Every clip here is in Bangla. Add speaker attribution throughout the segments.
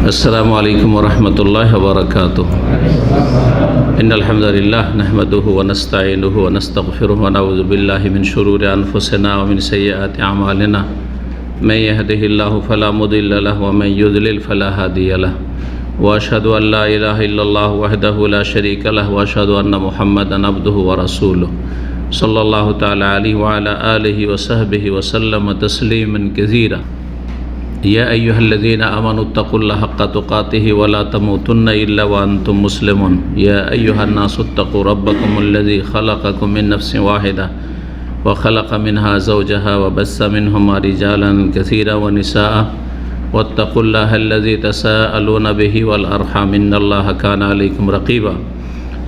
Speaker 1: अस्सलामु अलैकुम वरहमतुल्लाहि वबरकातुहू। इन्नल हम्दुलिल्लाह नहमदुहु व नस्तईनुहु व नस्तगफिरुहु व नऊज़ु बिल्लाहि मिन शुरूरि अनफुसिना व मिन सय्यिआति अमालिना। मन यहदिहिल्लाहु फला मुदिल्ल लहु व मन युद्लिल फला हादिय लहु। व अशहदु अन ला इलाहा इल्लल्लाहु वहदहु ला शरीका लहु व अशहदु अन्ना मुहम्मदन अब्दुहु व रसूलुहु सल्लल्लाहु तआला अलैहि व अला आलिहि व सहबिहि व सल्लम तस्लीमन कसीरा। या अय्युहल्लज़ीना आमनुत्तक़ुल्लाह हक़्क़ तुक़ातिहि व ला तमूतुन्ना इल्ला व अंतुम मुस्लिमून। या अय्युहन्नासुत्तक़ू रब्बकुमुल्लज़ी ख़लक़कुम मिन नफ़्सिन वाहिदा व ख़लक़ मिनहा ज़ौजहा व बस्स मिनहुमा रिजालन कसीरा व निसाअ वत्तक़ुल्लाहल्लज़ी तसाअलूना बिही वल अर्हाम इन्नल्लाहा काना अलैकुम रक़ीबा।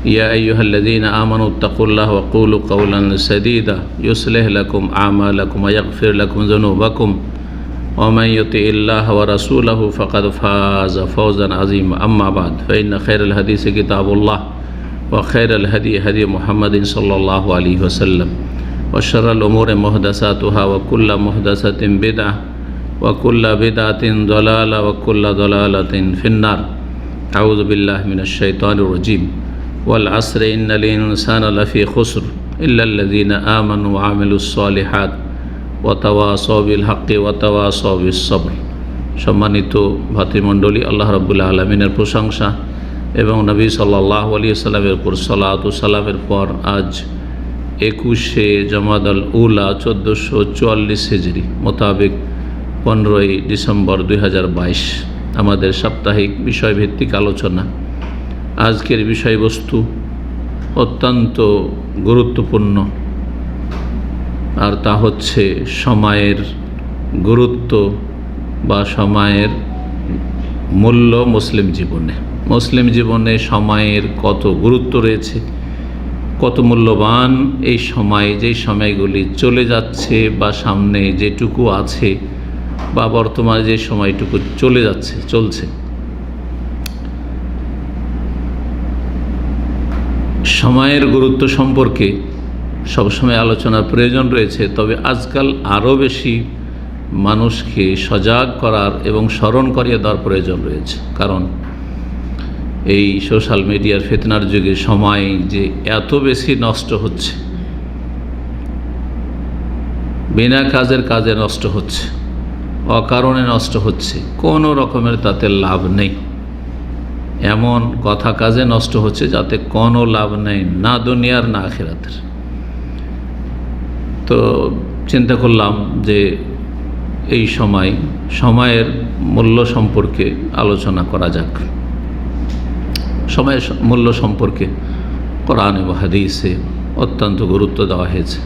Speaker 1: या अय्युहल्लज़ीना आमनुत्तक़ुल्लाह व क़ूलू क़ौलन सदीदा युस्लिह लकुम आमालकुम व यग़फ़िर लकुम ज़ुनूबकुम वमन युतिइल्लाह व रसूलहु फ़क़द फ़ाज़ फ़ौज़न अज़ीमा। अम्मा बाद फ़इन्न खैरल हदीस किताबुल्लाह व खैरल हदी हदी मुहम्मदिन सल्लल्लाहु अलैहि वसल्लम व शर्रल उमूरि मुहदसातुहा व कुल्लु मुहदसतिन बिदअह व कुल्लु बिदअतिन दलाला व कुल्लु दलालतिन फिन्नार। अऊज़ु बिल्लाहि मिनश शैतानिर रजीम। वल अस्र इन्नल इंसाना लफ़ी खुस्र इल्लल्लज़ीना आमनु व आमिलुस्सॉलिहात ওয়াতাওয়াসাউ বিল হাক্কি ওয়াতাওয়াসাউ বিস সবর। সম্মানিত ভাতৃমণ্ডলী, আল্লাহ রাব্বুল আলামিনের প্রশংসা এবং নবী সাল্লাল্লাহু আলাইহি ওয়াসাল্লামের উপর সালাত ও সালামের পর আজ 21শে জমাদাল উলা 1444 হিজরি মোতাবেক 15ই ডিসেম্বর 2022 আমাদের সাপ্তাহিক বিষয়ভিত্তিক আলোচনা। আজকের বিষয়বস্তু অত্যন্ত গুরুত্বপূর্ণ, আর তা হচ্ছে সময়ের গুরুত্ব বা সময়ের মূল্য মুসলিম জীবনে। মুসলিম জীবনে সময়ের কত গুরুত্ব রয়েছে, কত মূল্যবান এই সময়, যেই সময়গুলি চলে যাচ্ছে বা সামনে যেটুকু আছে বা বর্তমানে যে সময়টুকু চলছে। সময়ের গুরুত্ব সম্পর্কে সবসময় আলোচনার প্রয়োজন রয়েছে, তবে আজকাল আরও বেশি মানুষকে সজাগ করার এবং স্মরণ করিয়ে দেওয়ার প্রয়োজন রয়েছে। কারণ এই সোশ্যাল মিডিয়ার ফিতনার যুগে সময় যে এত বেশি নষ্ট হচ্ছে, বিনা কাজে নষ্ট হচ্ছে, অকারণে নষ্ট হচ্ছে, কোনো রকমের তাতে লাভ নেই। এমন কথা কাজে নষ্ট হচ্ছে যাতে কোনো লাভ নেই, না দুনিয়ার না আখিরাতের। তো চিন্তা করলাম যে এই সময়ের মূল্য সম্পর্কে আলোচনা করা যাক। সময়ের মূল্য সম্পর্কে কোরআন এবং হাদিসে অত্যন্ত গুরুত্ব দেওয়া হয়েছে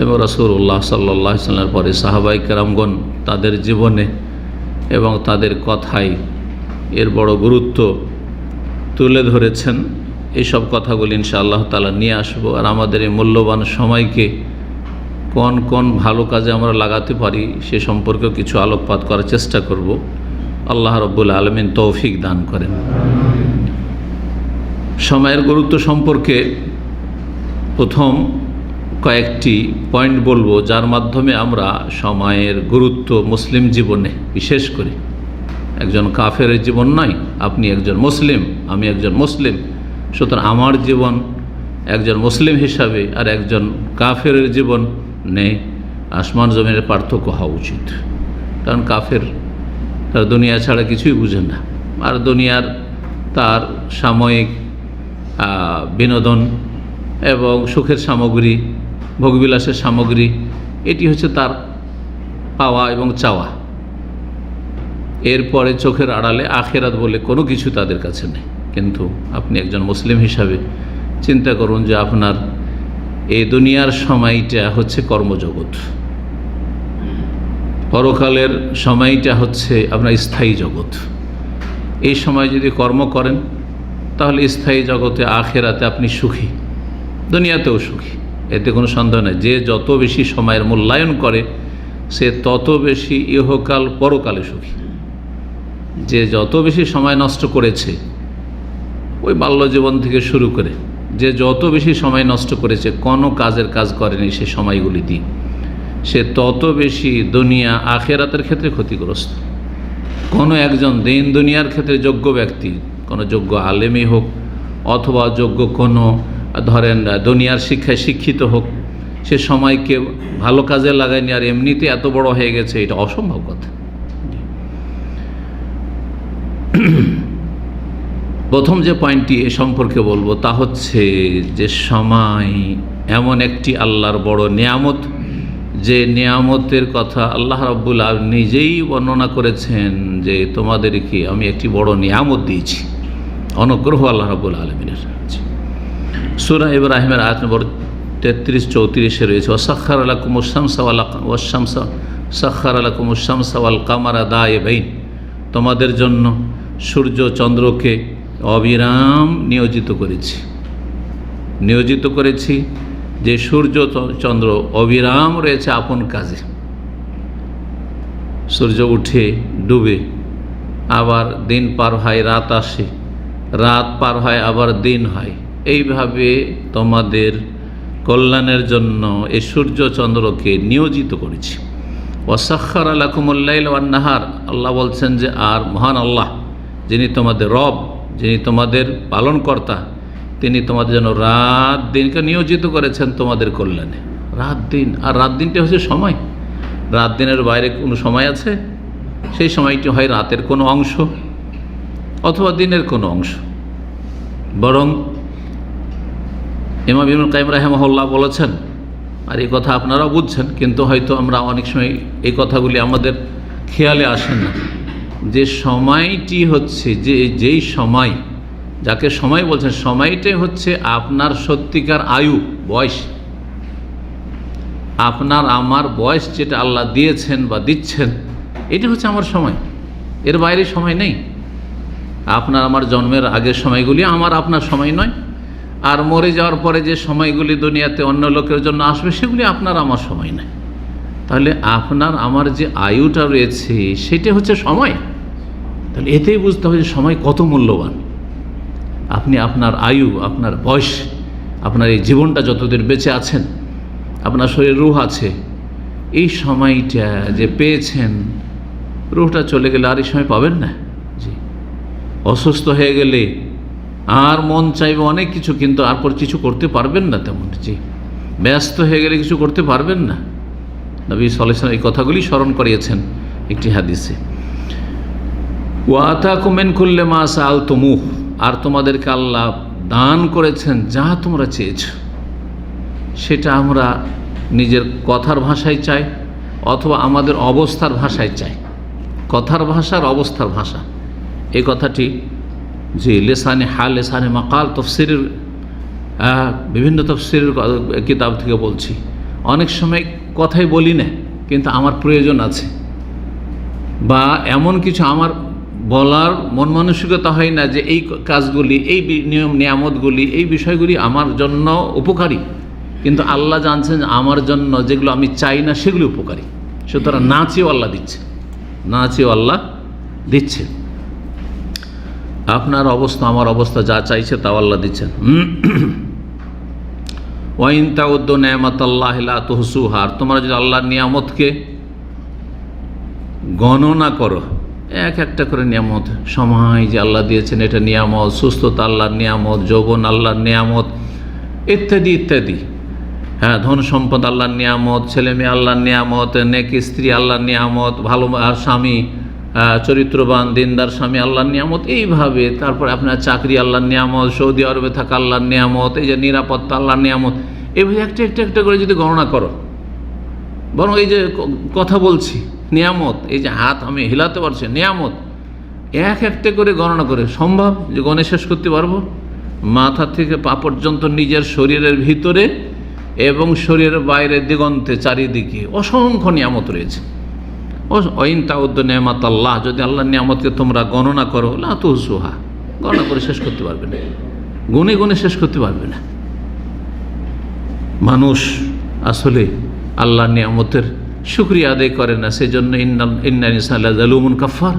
Speaker 1: এবং রাসূলুল্লাহ সাল্লাল্লাহু আলাইহি ওয়াসাল্লামের পরে সাহাবায়ে কেরামগণ তাদের জীবনে এবং তাদের কথায় এর বড় গুরুত্ব তুলে ধরেছেন। এইসব কথাগুলি ইনশাআল্লাহ তাআলা নিয়ে আসবো। আর আমাদের এই মূল্যবান সময়কে কোন কোন ভালো কাজে আমরা লাগাতে পারি সে সম্পর্কেও কিছু আলোকপাত করার চেষ্টা করব। আল্লাহ রাব্বুল আলামিন তৌফিক দান করেন। সময়ের গুরুত্ব সম্পর্কে প্রথম কয়েকটি পয়েন্ট বলবো, যার মাধ্যমে আমরা সময়ের গুরুত্ব মুসলিম জীবনে, বিশেষ করে একজন কাফেরের জীবন নয়, আপনি একজন মুসলিম, আমি একজন মুসলিম, সুতরাং আমার জীবন একজন মুসলিম হিসাবে আর একজন কাফেরের জীবন নেই, আসমান জমিনের পার্থক্য হওয়া উচিত। কারণ কাফের তার দুনিয়া ছাড়া কিছুই বুঝে না, আর দুনিয়ার তার সাময়িক বিনোদন এবং সুখের সামগ্রী, ভোগবিলাসের সামগ্রী, এটি হচ্ছে তার পাওয়া এবং চাওয়া। এরপরে চোখের আড়ালে আখিরাত বলে কোনো কিছু তাদের কাছে নেই। কিন্তু আপনি একজন মুসলিম হিসাবে চিন্তা করুন যে আপনার এই দুনিয়ার সময়টা হচ্ছে কর্মজগৎ, পরকালের সময়টা হচ্ছে আপনার স্থায়ী জগৎ। এই সময় যদি কর্ম করেন তাহলে স্থায়ী জগতে আখিরাতে আপনি সুখী, দুনিয়াতেও সুখী, এতে কোনো সন্দেহ নেই। যে যত বেশি সময়ের মূল্যায়ন করে সে তত বেশি ইহকাল পরকালে সুখী। যে যত বেশি সময় নষ্ট করেছে, ওই বাল্য জীবন থেকে শুরু করে যে যত বেশি সময় নষ্ট করেছে, কোনো কাজ করেনি সে সময়গুলি দিয়ে, সে তত বেশি দুনিয়া আখিরাতের ক্ষেত্রে ক্ষতিগ্রস্ত। কোনো একজন দিন দুনিয়ার ক্ষেত্রে যোগ্য ব্যক্তি, কোনো যোগ্য আলেমই হোক অথবা যোগ্য কোনো ধরেন দুনিয়ার শিক্ষায় শিক্ষিত হোক, সে সময়কে ভালো কাজে লাগায়নি আর এমনিতে এত বড় হয়ে গেছে, এটা অসম্ভব কথা। প্রথম যে পয়েন্টটি এ সম্পর্কে বলবো তা হচ্ছে যে সময় এমন একটি আল্লাহর বড় নিয়ামত, যে নিয়ামতের কথা আল্লাহ রাব্বুল আলামিন নিজেই বর্ণনা করেছেন যে তোমাদেরকে আমি একটি বড় নিয়ামত দিয়েছি, অনুগ্রহ আল্লাহ রাব্বুল আলামিনের। সূরা ইব্রাহিমের আয়াত নম্বর 33-34 রয়েছে, ওয়াসাখখারা লাকুমুশ শামসা ওয়াল কামারা দায়িবাইন, তোমাদের জন্য সূর্য চন্দ্রকে অবিরাম নিয়োজিত করেছি যে সূর্য চন্দ্র অবিরাম রয়েছে আপন কাজে। সূর্য উঠে ডুবে, আবার দিন পার হয়, রাত আসে, রাত পার হয়, আবার দিন হয়। এইভাবে তোমাদের কল্যাণের জন্য এই সূর্য চন্দ্রকে নিয়োজিত করেছি। ওয়াসাখখারা লাকুমুল লাইলা ওয়ান নাহার, আল্লাহ বলছেন যে আর মহান আল্লাহ যিনি তোমাদের রব, যিনি তোমাদের পালনকর্তা, তিনি তোমাদের জন্য রাত দিনকে নিয়োজিত করেছেন তোমাদের কল্যাণে। রাত দিন, আর রাত দিনটা হচ্ছে সময়। রাত দিনের বাইরে কোনো সময় আছে? সেই সময়টি হয় রাতের কোনো অংশ অথবা দিনের কোনো অংশ। বরং ইমাম ইবনুল কাইয়িম রাহিমাহুল্লাহ বলেছেন, আর এই কথা আপনারাও বুঝছেন, কিন্তু হয়তো আমরা অনেক সময় এই কথাগুলি আমাদের খেয়ালে আসে না, যে সময়টি হচ্ছে যেই সময়, যাকে সময় বলছেন, সময়টাই হচ্ছে আপনার সত্যিকার আয়ু, বয়স। আপনার আমার বয়স যেটা আল্লাহ দিয়েছেন বা দিচ্ছেন, এটি হচ্ছে আমার সময়, এর বাইরে সময় নেই। আপনার আমার জন্মের আগের সময়গুলি আমার আপনার সময় নয়, আর মরে যাওয়ার পরে যে সময়গুলি দুনিয়াতে অন্য লোকের জন্য আসবে সেগুলি আপনার আমার সময় নয়। তাহলে আপনার আমার যে আয়ুটা রয়েছে সেটা হচ্ছে সময়। তাহলে এতেই বুঝতে হবে যে সময় কত মূল্যবান। আপনি আপনার আয়ু, আপনার বয়স, আপনার এই জীবনটা যতদিন বেঁচে আছেন, আপনার শরীরে রূহ আছে, এই সময়টা যে পেয়েছেন, রূহটা চলে গেলে আর এই সময় পাবেন না। জি, অসুস্থ হয়ে গেলে আর মন চাইবে অনেক কিছু, কিন্তু আর পর কিছু করতে পারবেন না তেমন। জি, ব্যস্ত হয়ে গেলে কিছু করতে পারবেন না। নবী সাল্লাল্লাহু আলাইহি ওয়াসাল্লাম এই কথাগুলি স্মরণ করিয়েছেন একটি হাদিসে। ওয়া আতাকুম মিন কুল্লি মা সাআলতুমুহ, আর তোমাদেরকে আল্লাহ দান করেছেন যা তোমরা চেয়েছো। সেটা আমরা নিজের কথার ভাষায় চাই অথবা আমাদের অবস্থার ভাষায় চাই। কথার ভাষার অবস্থার ভাষা, এই কথাটি যে লেসানে হাল, লেসানে মাকাল, তফসিরের বিভিন্ন তফসিরের কিতাব থেকে বলছি। অনেক সময় কথাই বলি না, কিন্তু আমার প্রয়োজন আছে, বা এমন কিছু আমার বলার মন মানসিকতা হয় না যে এই কাজগুলি, এই নিয়ম নিয়ামতগুলি, এই বিষয়গুলি আমার জন্য উপকারী, কিন্তু আল্লাহ জানছেন আমার জন্য যেগুলো আমি চাই না সেগুলি উপকারী। সুতরাং না চেয়েও আল্লাহ দিচ্ছে, না চেয়েও আল্লাহ দিচ্ছে। আপনার অবস্থা আমার অবস্থা যা চাইছে তাও আল্লাহ দিচ্ছেন। ওয়াইন তাউদ্দু নিয়ামাতাল্লাহি লা তুহসুহা, তোমরা যদি আল্লাহর নিয়ামতকে গণনা করো, এক একটা করে নিয়ামত, সময় যে আল্লাহ দিয়েছেন এটা নিয়ামত, সুস্থতা আল্লাহর নিয়ামত, যৌবন আল্লাহর নিয়ামত, ইত্যাদি ইত্যাদি। হ্যাঁ, ধন সম্পদ আল্লাহর নিয়ামত, ছেলে মেয়ে আল্লাহর নিয়ামত, নেক স্ত্রী আল্লাহর নিয়ামত, ভালো স্বামী, চরিত্রবান দিনদার স্বামী আল্লাহর নিয়ামত, এইভাবে। তারপর আপনার চাকরি আল্লাহর নিয়ামত, সৌদি আরবে থাকা আল্লাহর নিয়ামত, এই যে নিরাপত্তা আল্লাহর নিয়ামত, এইভাবে একটা একটা একটা করে যদি গণনা করো, বরং এই যে কথা বলছি নিয়ামত, এই যে হাত আমি হিলাতে পারছি নিয়ামত, এক একটা করে গণনা করে সম্ভব যে গণে শেষ করতে পারবো? মাথা থেকে পা পর্যন্ত নিজের শরীরের ভিতরে এবং শরীরের বাইরে দিগন্তে চারিদিকে অসংখ্য নিয়ামত রয়েছে। ওয়াইন তাউদ্দু নিয়ামাতাল্লাহ, যদি আল্লাহর নিয়ামতকে তোমরা গণনা করো, লা তুহসুহা, গণনা করে শেষ করতে পারবে না, গুনে গুনে শেষ করতে পারবে না। মানুষ আসলে আল্লাহর নিয়ামতের শুকরিয়া আদায় করে না, সেজন্য ইন্নাল ইনসানা লাযালুমুন কাফফার,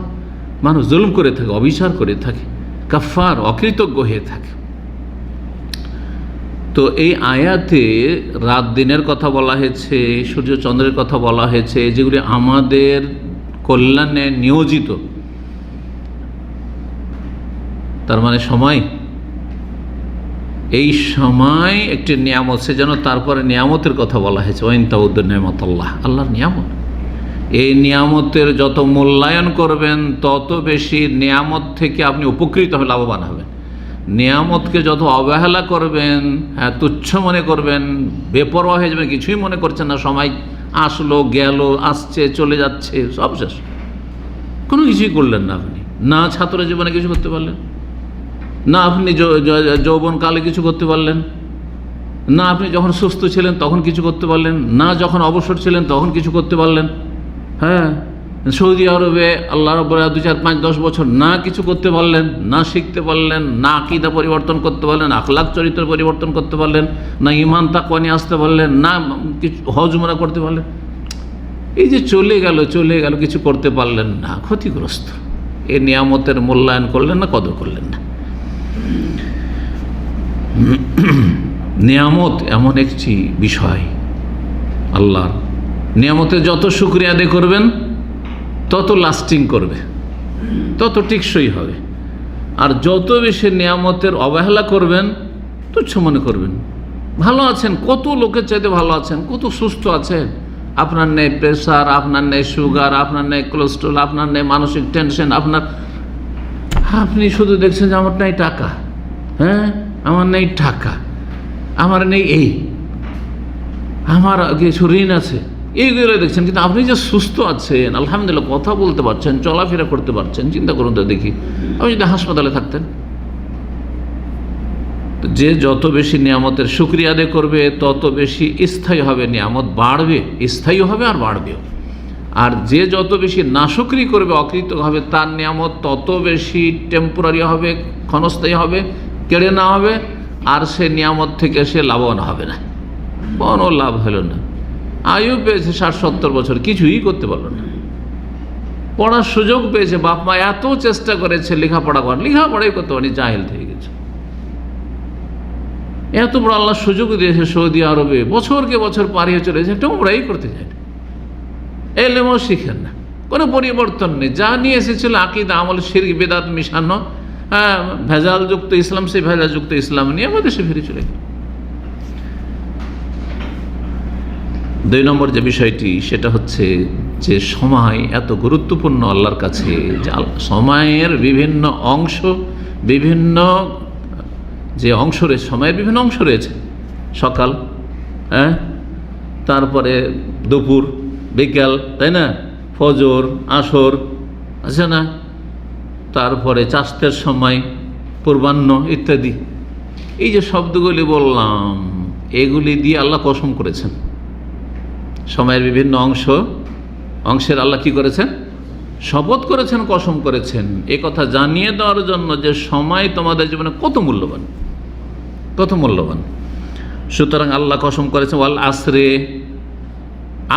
Speaker 1: মানুষ জুলুম করে থাকে, অবিচার করে থাকে, কাফফার, অকৃতজ্ঞ হয়ে থাকে। তো এই আয়াতে রাত দিনের কথা বলা হয়েছে, সূর্য চন্দ্রের কথা বলা হয়েছে, যেগুলি আমাদের কল্যাণে নিয়োজিত, তার মানে সময়, এই সময় একটি নিয়ামত, সেজন্য তারপরে নিয়ামতের কথা বলা হয়েছে, ওয়াইন তাউদ্দু নিয়ামতাল্লাহ, আল্লাহর নিয়ামত। এই নিয়ামতের যত মূল্যায়ন করবেন তত বেশি নিয়ামত থেকে আপনি উপকৃত হয়ে লাভবান হবেন। নিয়ামতকে যত অবহেলা করবেন, তুচ্ছ মনে করবেন, বেপরোয়া হয়ে যাবেন, কিছুই মনে করছেন না, সময় আসলো গেল, আসছে চলে যাচ্ছে, সব শেষ, কোনো কিছুই করলেন না আপনি। না ছাত্র জীবনে কিছু করতে পারলেন, না আপনি যৌবনকালে কিছু করতে পারলেন, না আপনি যখন সুস্থ ছিলেন তখন কিছু করতে পারলেন, না যখন অবসর ছিলেন তখন কিছু করতে পারলেন। হ্যাঁ, সৌদি আরবে আল্লাহ রাব্বুল 2, 4, 5, 10 বছর না কিছু করতে পারলেন, না শিখতে পারলেন, না আকীদা পরিবর্তন করতে পারলেন, আখলাক চরিত্র পরিবর্তন করতে পারলেন, না ঈমান তাকওয়া নিয়ে আসতে পারলেন, না কিছু হজ উমরা করতে পারলেন। এই যে চলে গেল কিছু করতে পারলেন না, ক্ষতিগ্রস্ত। এই নিয়ামতের মূল্যায়ন করলেন না, কদর করলেন না। নিয়ামত এমন একটি বিষয়, আল্লাহর নিয়ামতের যত শুকরিয়া আদায় করবেন তত লাস্টিং করবে, তত টেকসই হবে। আর যত বেশি নিয়ামতের অবহেলা করবেন, তুচ্ছ মনে করবেন। ভালো আছেন, কত লোকের চাইতে ভালো আছেন, কত সুস্থ আছেন, আপনার নেই প্রেশার, আপনার নেই সুগার, আপনার নেই কোলেস্ট্রল, আপনার নেই মানসিক টেনশন, আপনি শুধু দেখছেন যে আমার নেই টাকা, হ্যাঁ আমার নেই টাকা, আমার নেই আমার কিছু ঋণ আছে, এইগুলো দেখছেন। কিন্তু আপনি যে সুস্থ আছেন, আলহামদুলিল্লাহ, কথা বলতে পারছেন, চলাফেরা করতে পারছেন, চিন্তা করুন তো দেখি আপনি যদি হাসপাতালে থাকতেন। যে যত বেশি নিয়ামতের শুকরিয়া আদায় করবে তত বেশি স্থায়ী হবে, নিয়ামত বাড়বে, স্থায়ী হবে আর বাড়বেও। আর যে যত বেশি নাশুকরি করবে, অকৃত হবে, তার নিয়ামত তত বেশি টেম্পোরারি হবে, ক্ষণস্থায়ী হবে, কেড়ে না হবে, আর সে নিয়ামত থেকে সে লাভবান হবে না, কোনো লাভ হলো না। আয়ু পেয়েছে 60-70 বছর, কিছুই করতে পারলো না। পড়ার সুযোগ পেয়েছে, বাপ মা এত চেষ্টা করেছে লেখাপড়া করার, লেখাপড়াই করতে পারেনি, জাহেল থেকে গেছে। এত বড় আল্লাহ সুযোগ দিয়েছে সৌদি আরবে, বছরকে বছর পারিয়ে চলেছে, টোমরাই করতে যায় না, এলেমও শিখেন না, কোনো পরিবর্তন নেই। যা নিয়ে এসেছিল আকীদা, আমল, শিরক, বিদআত মিশানো, ভেজালযুক্ত ইসলাম, সেই ভেজালযুক্ত ইসলাম নিয়ে আমাদের দেশে ফিরে চলে গেল। 2 নম্বর যে বিষয়টি, সেটা হচ্ছে যে সময় এত গুরুত্বপূর্ণ আল্লাহর কাছে, যে সময়ের বিভিন্ন অংশ, বিভিন্ন যে অংশ রয়েছে, সময়ের বিভিন্ন অংশ রয়েছে, সকাল, তারপরে দুপুর, বিকাল, তাই না, ফজর, আসর আছে না, তারপরে চাষের সময়, পূর্বাহ্ন ইত্যাদি। এই যে শব্দগুলি বললাম, এগুলি দিয়ে আল্লাহ কসম করেছেন। সময়ের বিভিন্ন অংশের আল্লাহ কি করেছেন? শপথ করেছেন, কসম করেছেন। এ কথা জানিয়ে দেওয়ার জন্য যে সময় তোমাদের জীবনে কত মূল্যবান, কত মূল্যবান। সুতরাং আল্লাহ কসম করেছেন ওয়াল আসরে,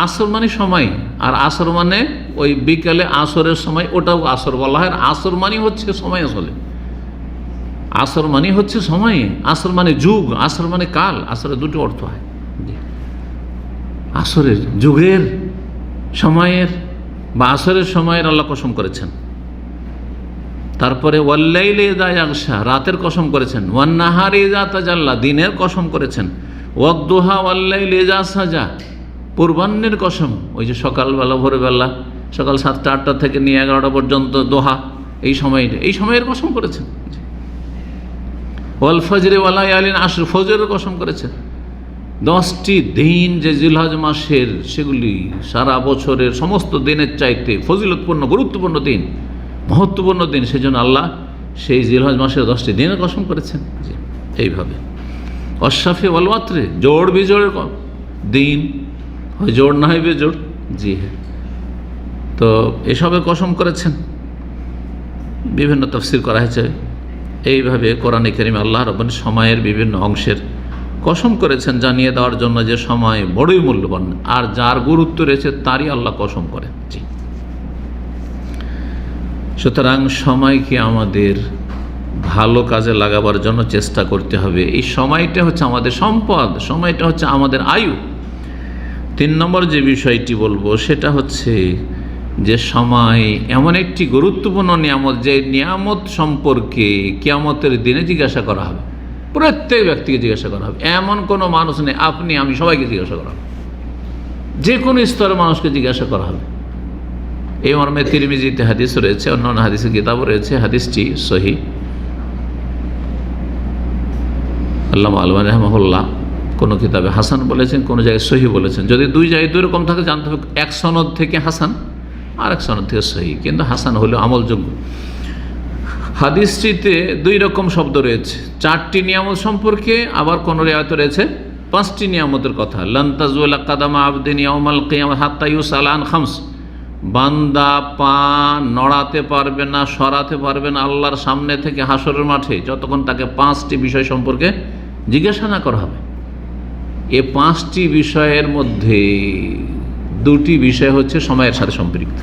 Speaker 1: আসর মানে সময়, আর আসর মানে ওই বিকালে আসরের সময়, ওটাও আসর বলা হয়। আসর মানে হচ্ছে সময়, আসলে আসর মানে হচ্ছে সময়, আসর মানে যুগ, আসর মানে কাল, আসরের দুটো অর্থ হয়। আসরের, যুগের, সময়ের বা আসরের সময়ের আল্লাহ কসম করেছেন। তারপরে ওয়াল্লাইলি ইযা ইয়াগশা, রাতের কসম করেছেন। ওয়ান্নাহারি ইযা তাজাল্লা, দিনের কসম করেছেন। ওয়াদ-দুহা ওয়াল্লাইলি ইযা সাজা, পূর্বাহ্নের কসম, ওই যে সকালবেলা, ভোরবেলা, সকাল 7টা-8টা থেকে নিয়ে 11টা পর্যন্ত দোহা, এই সময়ের কসম করেছেন। ওয়াল ফজরে ওয়া লায়ালিন আশর, ফজরের কসম করেছেন। 10টি দিন যে জিলহজ মাসের, সেগুলি সারা বছরের সমস্ত দিনের চাইতে ফজিলতপূর্ণ, গুরুত্বপূর্ণ দিন, মহত্বপূর্ণ দিন, সেজন্য আল্লাহ সেই জিলহজ মাসের 10টি দিনের কসম করেছেন। এইভাবে অশাফে ওয়াল ওয়াতরে, জোড় বিজোড়ের দিন, হয় জোড় না হয় বেজোড়, জি হ্যাঁ, তো এসবের কসম করেছেন। বিভিন্ন তাফসীর করা হয়েছে এইভাবে। কোরআনে কারীমে আল্লাহ রাব্বুল সময়ের বিভিন্ন অংশের কসম করেছেন, জানিয়ে দেওয়ার জন্য যে সময় বড়ই মূল্যবান, আর যার গুরুত্ব রয়েছে তারই আল্লাহ কসম করেন। জি, সুতরাং সময়কে আমাদের ভালো কাজে লাগাবার জন্য চেষ্টা করতে হবে। এই সময়টা হচ্ছে আমাদের সম্পদ, সময়টা হচ্ছে আমাদের আয়ু। 3 নম্বর যে বিষয়টি বলবো সেটা হচ্ছে যে সময় এমন একটি গুরুত্বপূর্ণ নিয়ামত, যে নিয়ামত সম্পর্কে কিয়ামতের দিনে জিজ্ঞাসা করা হবে, প্রত্যেক ব্যক্তিকে জিজ্ঞাসা করা হবে। এমন কোনো মানুষ নেই, আপনি আমি সবাইকে জিজ্ঞাসা করা হবে, যে কোনো স্তরের মানুষকে জিজ্ঞাসা করা হবে। এই মর্মে তিরমিজিতে হাদিস রয়েছে, অন্যান্য হাদিসের কিতাবও রয়েছে। হাদিসটি সহিহ। আল্লামা আলবানী রাহমাহুল্লাহ কোনো কিতাবে হাসান বলেছেন, কোনো জায়গায় সহিহ বলেছেন। যদি দুই জায়গায় দুই রকম থাকে জানতে হবে, এক সনদ থেকে হাসান আর এক সনদ থেকে সহিহ, কিন্তু হাসান হলেও আমলযোগ্য। হাদিসটিতে দুই রকম শব্দ রয়েছে, 4টি নিয়ামত সম্পর্কে, আবার কোন রিওয়ায়াতে রয়েছে 5টি নিয়ামতের কথা। লান তাজুলা কাদামা আবদিন ইয়াউমাল কিয়ামাহ হাত্তা ইউসাল আন খামস। বান্দা পা নড়াতে পারবে না, সরাতে পারবে না আল্লাহর সামনে থেকে হাসরের মাঠে, যতক্ষণ তাকে 5টি বিষয় সম্পর্কে জিজ্ঞাসা না করা হবে। এ 5টি বিষয়ের মধ্যে 2টি বিষয় হচ্ছে সময়ের সাথে সম্পৃক্ত।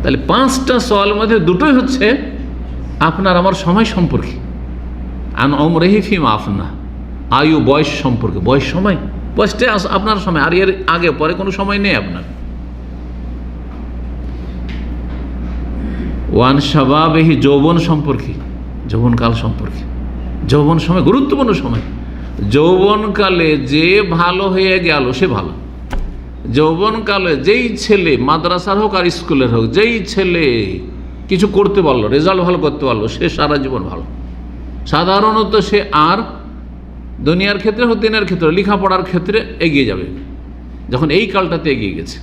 Speaker 1: তাহলে 5টা সওয়ালের মধ্যে 2টোই হচ্ছে আপনার আমার সময় সম্পর্কে। আন উমরিহি ফিমা আফনা, আয়ু বয়স সম্পর্কে, বয়স সময়, বয়সটা আপনার সময়, আর এর আগে পরে কোনো সময় নেই আপনার। ওয়ান শাবাবিহি, যৌবন সম্পর্কে, যৌবনকাল সম্পর্কে। যৌবন সময় গুরুত্বপূর্ণ সময়। যৌবনকালে যে ভালো হয়ে গেল সে ভালো। যৌবনকালে যেই ছেলে মাদ্রাসার হোক আর স্কুলের হোক, যেই ছেলে কিছু করতে পারলো, রেজাল্ট ভালো করতে পারলো, সে সারা জীবন ভালো। সাধারণত সে আর দুনিয়ার ক্ষেত্রে হোক দিনের ক্ষেত্রে, লেখাপড়ার ক্ষেত্রে এগিয়ে যাবে যখন এই কালটাতে এগিয়ে গেছে।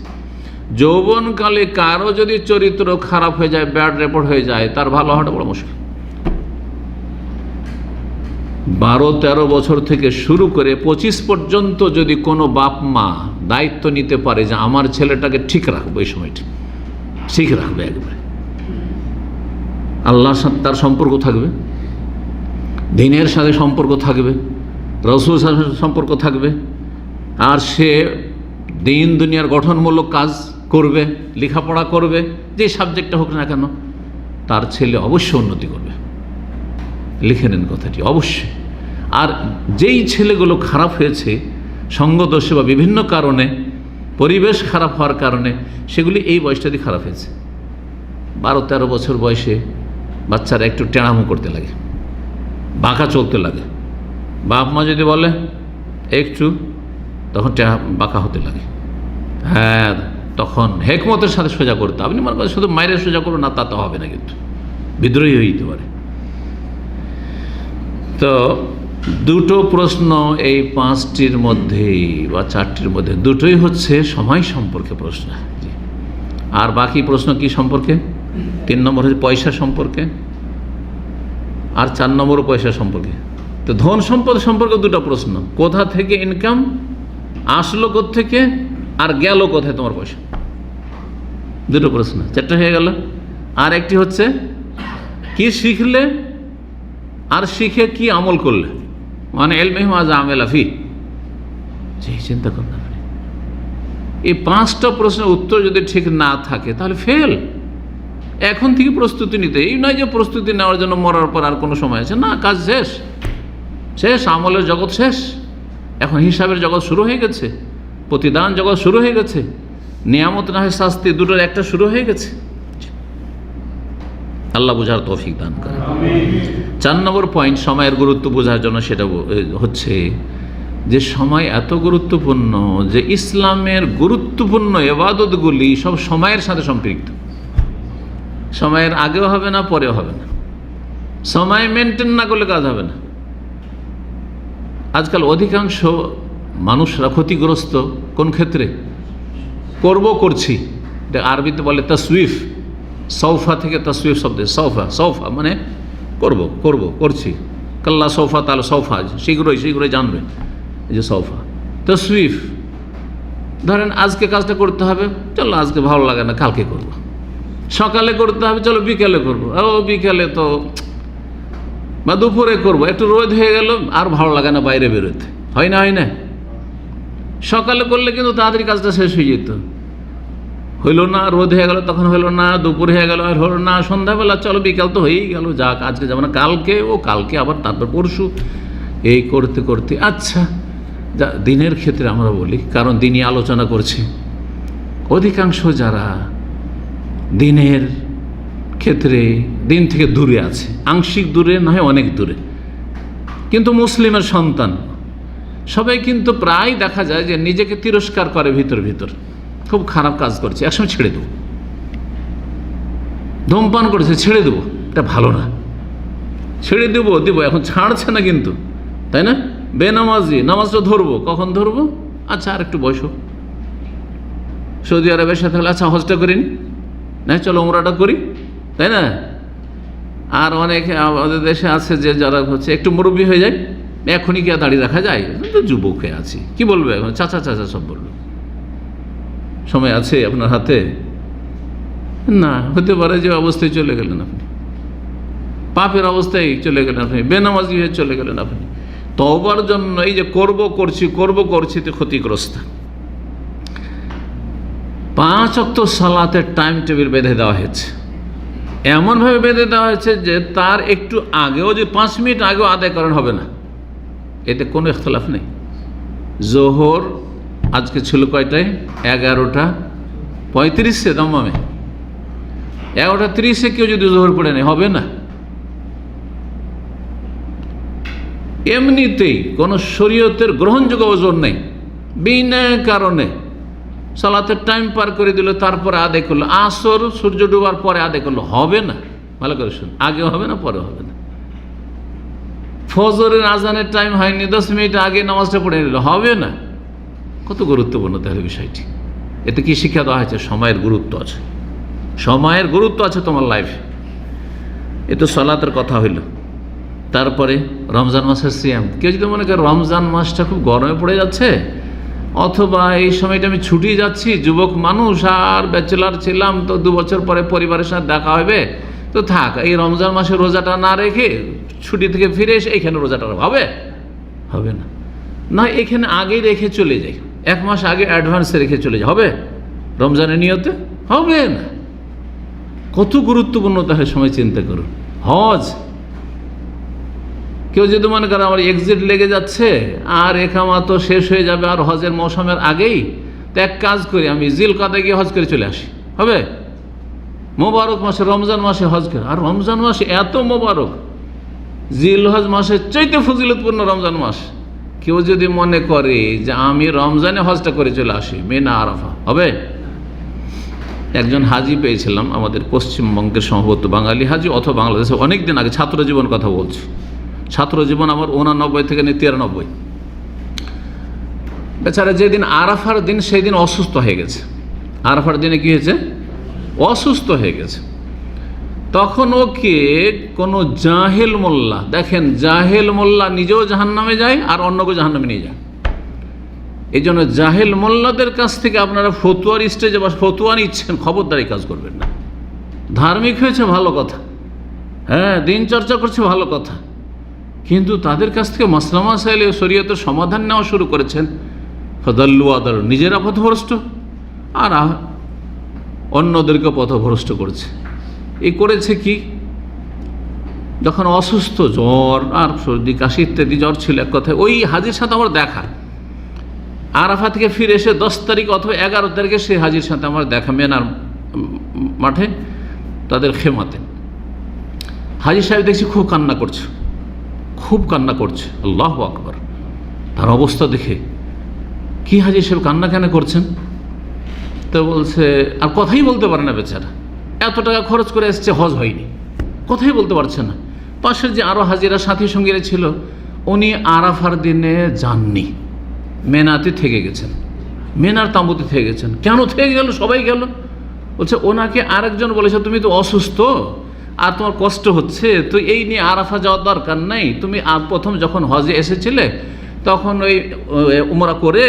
Speaker 1: যৌবনকালে কারো যদি চরিত্র খারাপ হয়ে যায়, ব্যাড রেপোর্ট হয়ে যায়, তার ভালো হওয়াটা বড় মুশকিল। 12-13 বছর থেকে শুরু করে 25 পর্যন্ত যদি কোনো বাপ মা দায়িত্ব নিতে পারে যে আমার ছেলেটাকে ঠিক রাখবো, এই সময়টা ঠিক রাখবে, একবারে আল্লাহর সাথে তার সম্পর্ক থাকবে, দিনের সাথে সম্পর্ক থাকবে, রাসূলের সাথে সম্পর্ক থাকবে, আর সে দিন দুনিয়ার গঠনমূলক কাজ করবে, লেখাপড়া করবে, যে সাবজেক্টটা হোক না কেন, তার ছেলে অবশ্যই উন্নতি করবে। লিখে নেন কথাটি, অবশ্যই। আর যেই ছেলেগুলো খারাপ হয়েছে সঙ্গদোষে বা বিভিন্ন কারণে, পরিবেশ খারাপ হওয়ার কারণে, সেগুলি এই বয়সটাতে খারাপ হয়েছে। 12-13 বছর বয়সে বাচ্চারা একটু টেঁড়ামো করতে লাগে, বাঁকা চলতে লাগে। বাপ মা যদি বলে একটু, তখন বাঁকা হতে লাগে। হ্যাঁ, তখন হেকমতের সাথে সোজা করতে। আপনি মনে করেন শুধু মায়ের সোজা করুন না, তা তো হবে না, কিন্তু বিদ্রোহী হয়ে যেতে পারে। তো 2টো প্রশ্ন এই 5টির মধ্যেই বা 4টির মধ্যে 2টোই হচ্ছে সময় সম্পর্কে প্রশ্ন। আর বাকি প্রশ্ন কি সম্পর্কে? 3 নম্বর হচ্ছে পয়সা সম্পর্কে, আর 4 নম্বরও পয়সা সম্পর্কে। তো ধন সম্পদ সম্পর্কে 2টা প্রশ্ন, কোথা থেকে ইনকাম আসলো, কোত্থেকে, আর গেল কোথায় তোমার পয়সা। 2টো প্রশ্ন, 4টা হয়ে গেল। আর একটি হচ্ছে কি শিখলে আর শিখে কি আমল করলে, মানে ইলমিহি মা আমিলা ফি। চিন্তা করুন, এই 5টা প্রশ্নের উত্তর যদি ঠিক না থাকে তাহলে ফেল। এখন থেকে প্রস্তুতি নিতে, এই নয় যে প্রস্তুতি নেওয়ার জন্য মরার পর আর কোনো সময় আছে না, কাজ শেষ, শেষ, আমলের জগৎ শেষ। এখন হিসাবের জগৎ শুরু হয়ে গেছে, প্রতিদান জগৎ শুরু হয়ে গেছে, নিয়ামত না হয় শাস্তি, 2টোর একটা শুরু হয়ে গেছে। আল্লাহ বোঝার তৌফিক দান করে। 4 নম্বর পয়েন্ট, সময়ের গুরুত্ব বোঝার জন্য, সেটা হচ্ছে যে সময় এত গুরুত্বপূর্ণ যে ইসলামের গুরুত্বপূর্ণ ইবাদতগুলি সব সময়ের সাথে সম্পৃক্ত। সময়ের আগেও হবে না, পরেও হবে না। সময় মেনটেন না করলে কাজ হবে না। আজকাল অধিকাংশ মানুষরা ক্ষতিগ্রস্ত কোন ক্ষেত্রে? করছি, এটা আরবিতে বলে তাসউইফ, সৌফা থেকে তাসউইফ শব্দ, সৌফা মানে করছি, কাল্লা সৌফা তাহলে সৌফা, শীঘ্রই জানবে, এই যে সৌফা। তাসউইফ, ধরেন আজকে কাজটা করতে হবে, চলো আজকে ভালো লাগে না, কালকে করব। সকালে করতে হবে, চলো বিকেলে করবো, বিকেলে তো বা দুপুরে করবো, একটু রোদ হয়ে গেল আর ভালো লাগে না বাইরে বেরোতে, হয় না। সকালে করলে কিন্তু তাড়াতাড়ি কাজটা শেষ হয়ে যেত, হইল না, রোদ হয়ে গেল তখন হইল না, দুপুর হয়ে গেল আর হলো না, সন্ধ্যাবেলা চলো বিকাল তো হয়েই গেল, যাক আজকে যাবো না, কালকে আবার তারপর পরশু, এই করতে করতে। আচ্ছা, দিনের ক্ষেত্রে আমরা বলি, কারণ দিনই আলোচনা করছি, অধিকাংশ যারা দিনের ক্ষেত্রে দিন থেকে দূরে আছে, আংশিক দূরে না হয় অনেক দূরে, কিন্তু মুসলিমের সন্তান। সবাই কিন্তু প্রায় দেখা যায় যে নিজেকে তিরস্কার করে ভিতর ভিতর, খুব খারাপ কাজ করছে, একসময় ছেড়ে দেবো, ধূমপান করেছে ছেড়ে দেবো, এটা ভালো না, ছেড়ে দেবো দেবো, এখন ছাড়ছে না কিন্তু, তাই না? বেনামাজি, নামাজটা ধরবো, কখন ধরবো? আচ্ছা আর একটু বয়স, সৌদি আরবের সাথে হলে আচ্ছা হজটা করিনি, না চলো উমরাটা করি, তাই না? আর অনেক আমাদের দেশে আছে যে যারা হচ্ছে একটু মুরব্বী হয়ে যায়, এখনই কি আর দাঁড়িয়ে রাখা যায়? তো যুবক হয়ে আছি, কি বলবে এখন? চাচা চাচা সব বলবে। সময় আছে আপনার হাতে? না, হতে পারে যে অবস্থায় চলে গেলেন আপনি, পাপের অবস্থায় চলে গেলেন আপনি, বেনামাজি হয়ে চলে গেলেন আপনি। তওবার জন্য এই যে করব করছি তো ক্ষতিগ্রস্ত। 5 ওয়াক্ত সালাতের টাইম টেবিল বেঁধে দেওয়া হয়েছে, এমনভাবে বেঁধে দেওয়া হয়েছে যে তার একটু আগেও যে 5 মিনিট আগেও আদায় করেন হবে না, এতে কোনো ইখতলাফ নেই। জোহর আজকে ছিল কয়টায়? 11:35 দমামে, 11:30 কেউ যদি জোহর পড়ে নেই হবে না। এমনিতেই কোনো শরীয়তের গ্রহণযোগ্য ওজন নেই, বিনা কারণে সালাতের টাইম পার করে দিল, তারপরে আদায় করলো, আসর সূর্য ডোবার পরে আদায় করলো, হবে না। ভালো করে শুন, আগেও হবে না পরেও হবে না। ফজরের আজানের টাইম হয়নি, 10 মিনিট আগে নামাজটা পড়ে নিল, হবে না। কত গুরুত্বপূর্ণ তাহলে বিষয়টি। এতে কি শিক্ষা দেওয়া হয়েছে? সময়ের গুরুত্ব আছে, সময়ের গুরুত্ব আছে তোমার লাইফে। এ তো সালাতের কথা হইল। তারপরে রমজান মাসের সিয়াম। কেউ যদি মনে করে রমজান মাসটা খুব গরমে পড়ে যাচ্ছে, অথবা এই সময়টা আমি ছুটি যাচ্ছি, যুবক মানুষ আর ব্যাচেলার ছিলাম, তো 2 বছর পরে পরিবারের সাথে দেখা হবে, তো থাক, এই রমজান মাসে রোজাটা না রেখে ছুটি থেকে ফিরে এসে এইখানে রোজাটা হবে, হবে না। না, এখানে আগেই রেখে চলে যাই, 1 মাস আগে অ্যাডভান্সে রেখে চলে যাই, হবে? রমজানের নিয়তে হবে না। কত গুরুত্বপূর্ণ তাহলে সময়, চিন্তা করুন। হজ, কেউ যদি মনে করে আমার এক্সিট লেগে যাচ্ছে আর একামা তো শেষ হয়ে যাবে আর হজের মৌসুমের আগেই, তো এক কাজ করি, আমি জিলকাদে গিয়ে হজ করে চলে আসি, হবে? মোবারক মাসে, রমজান মাসে হজ করে, আর রমজান মাসে এত মোবারক, জিলহজ মাসের চাইতে ফজিলতপূর্ণ রমজান মাস। কেউ যদি মনে করে যে আমি রমজানে হজটা করে চলে আসি, মিনা আরাফা, হবে? একজন হাজি পেয়েছিলাম আমাদের পশ্চিমবঙ্গের, সম্ভবত বাঙালি হাজি অথবা বাংলাদেশে, অনেক দিন আগে, ছাত্র জীবন কথা বলছি, ছাত্র জীবন আমার 89 থেকে 93। বেচারা যেদিন আরাফার দিন, সেই দিন অসুস্থ হয়ে গেছে। আরাফার দিনে কি হয়েছে? অসুস্থ হয়ে গেছে। তখন ওকে কোনো জাহেল মোল্লা, দেখেন জাহেল মোল্লা নিজেও জাহান্নামে যায় আর অন্যকে জাহান্নামে নিয়ে যায়। এই জন্য জাহেল মোল্লাদের কাছ থেকে আপনারা ফতুয়ার স্টেজে বা ফতুয়া নিচ্ছেন, খবরদারি কাজ করবেন না। ধার্মিক হয়েছে ভালো কথা, হ্যাঁ, দিন চর্চা করছে ভালো কথা, কিন্তু তাদের কাছ থেকে মাসলা মাসাইল শরীয়তের সমাধান নেওয়া শুরু করেছেন, ফাদাল্লু আদাল, নিজেরা পথভ্রষ্ট আর অন্যদেরকে পথভ্রষ্ট করছে। এই করেছে কি, যখন অসুস্থ, জ্বর আর সর্দি কাশি ইত্যাদি জ্বর ছিল, এক কথায় ওই হাজির সাথে আমার দেখা, আরাফা থেকে ফিরে এসে 10 তারিখ অথবা 11 তারিখে সেই হাজির সাথে আমার দেখা মেনার মাঠে, তাদের খেমাতে। হাজির সাহেব দেখছি খুব কান্না করছে, খুব কান্না করছে, আল্লাহু আকবার। তার অবস্থা দেখে, কি হাজির সাহেব কান্না কেন করছেন? তো বলছে, আর কথাই বলতে পারে না বেচারা, এত টাকা খরচ করে এসছে, হজ হয়নি, কথাই বলতে পারছে না। পাশের যে আরও হাজিরা সাথী সঙ্গীরা ছিল, উনি আরাফার দিনে যাননি, মেনাতে থেকে গেছেন, মেনার তাঁবুতে থেকে গেছেন। কেন থেকে গেল? সবাই গেল। বলছে ওনাকে আরেকজন বলেছে, তুমি তো অসুস্থ আর তোমার কষ্ট হচ্ছে, তো এই নিয়ে আরাফা যাওয়ার দরকার নেই, তুমি প্রথম যখন হজে এসেছিলে তখন ওই উমরা করে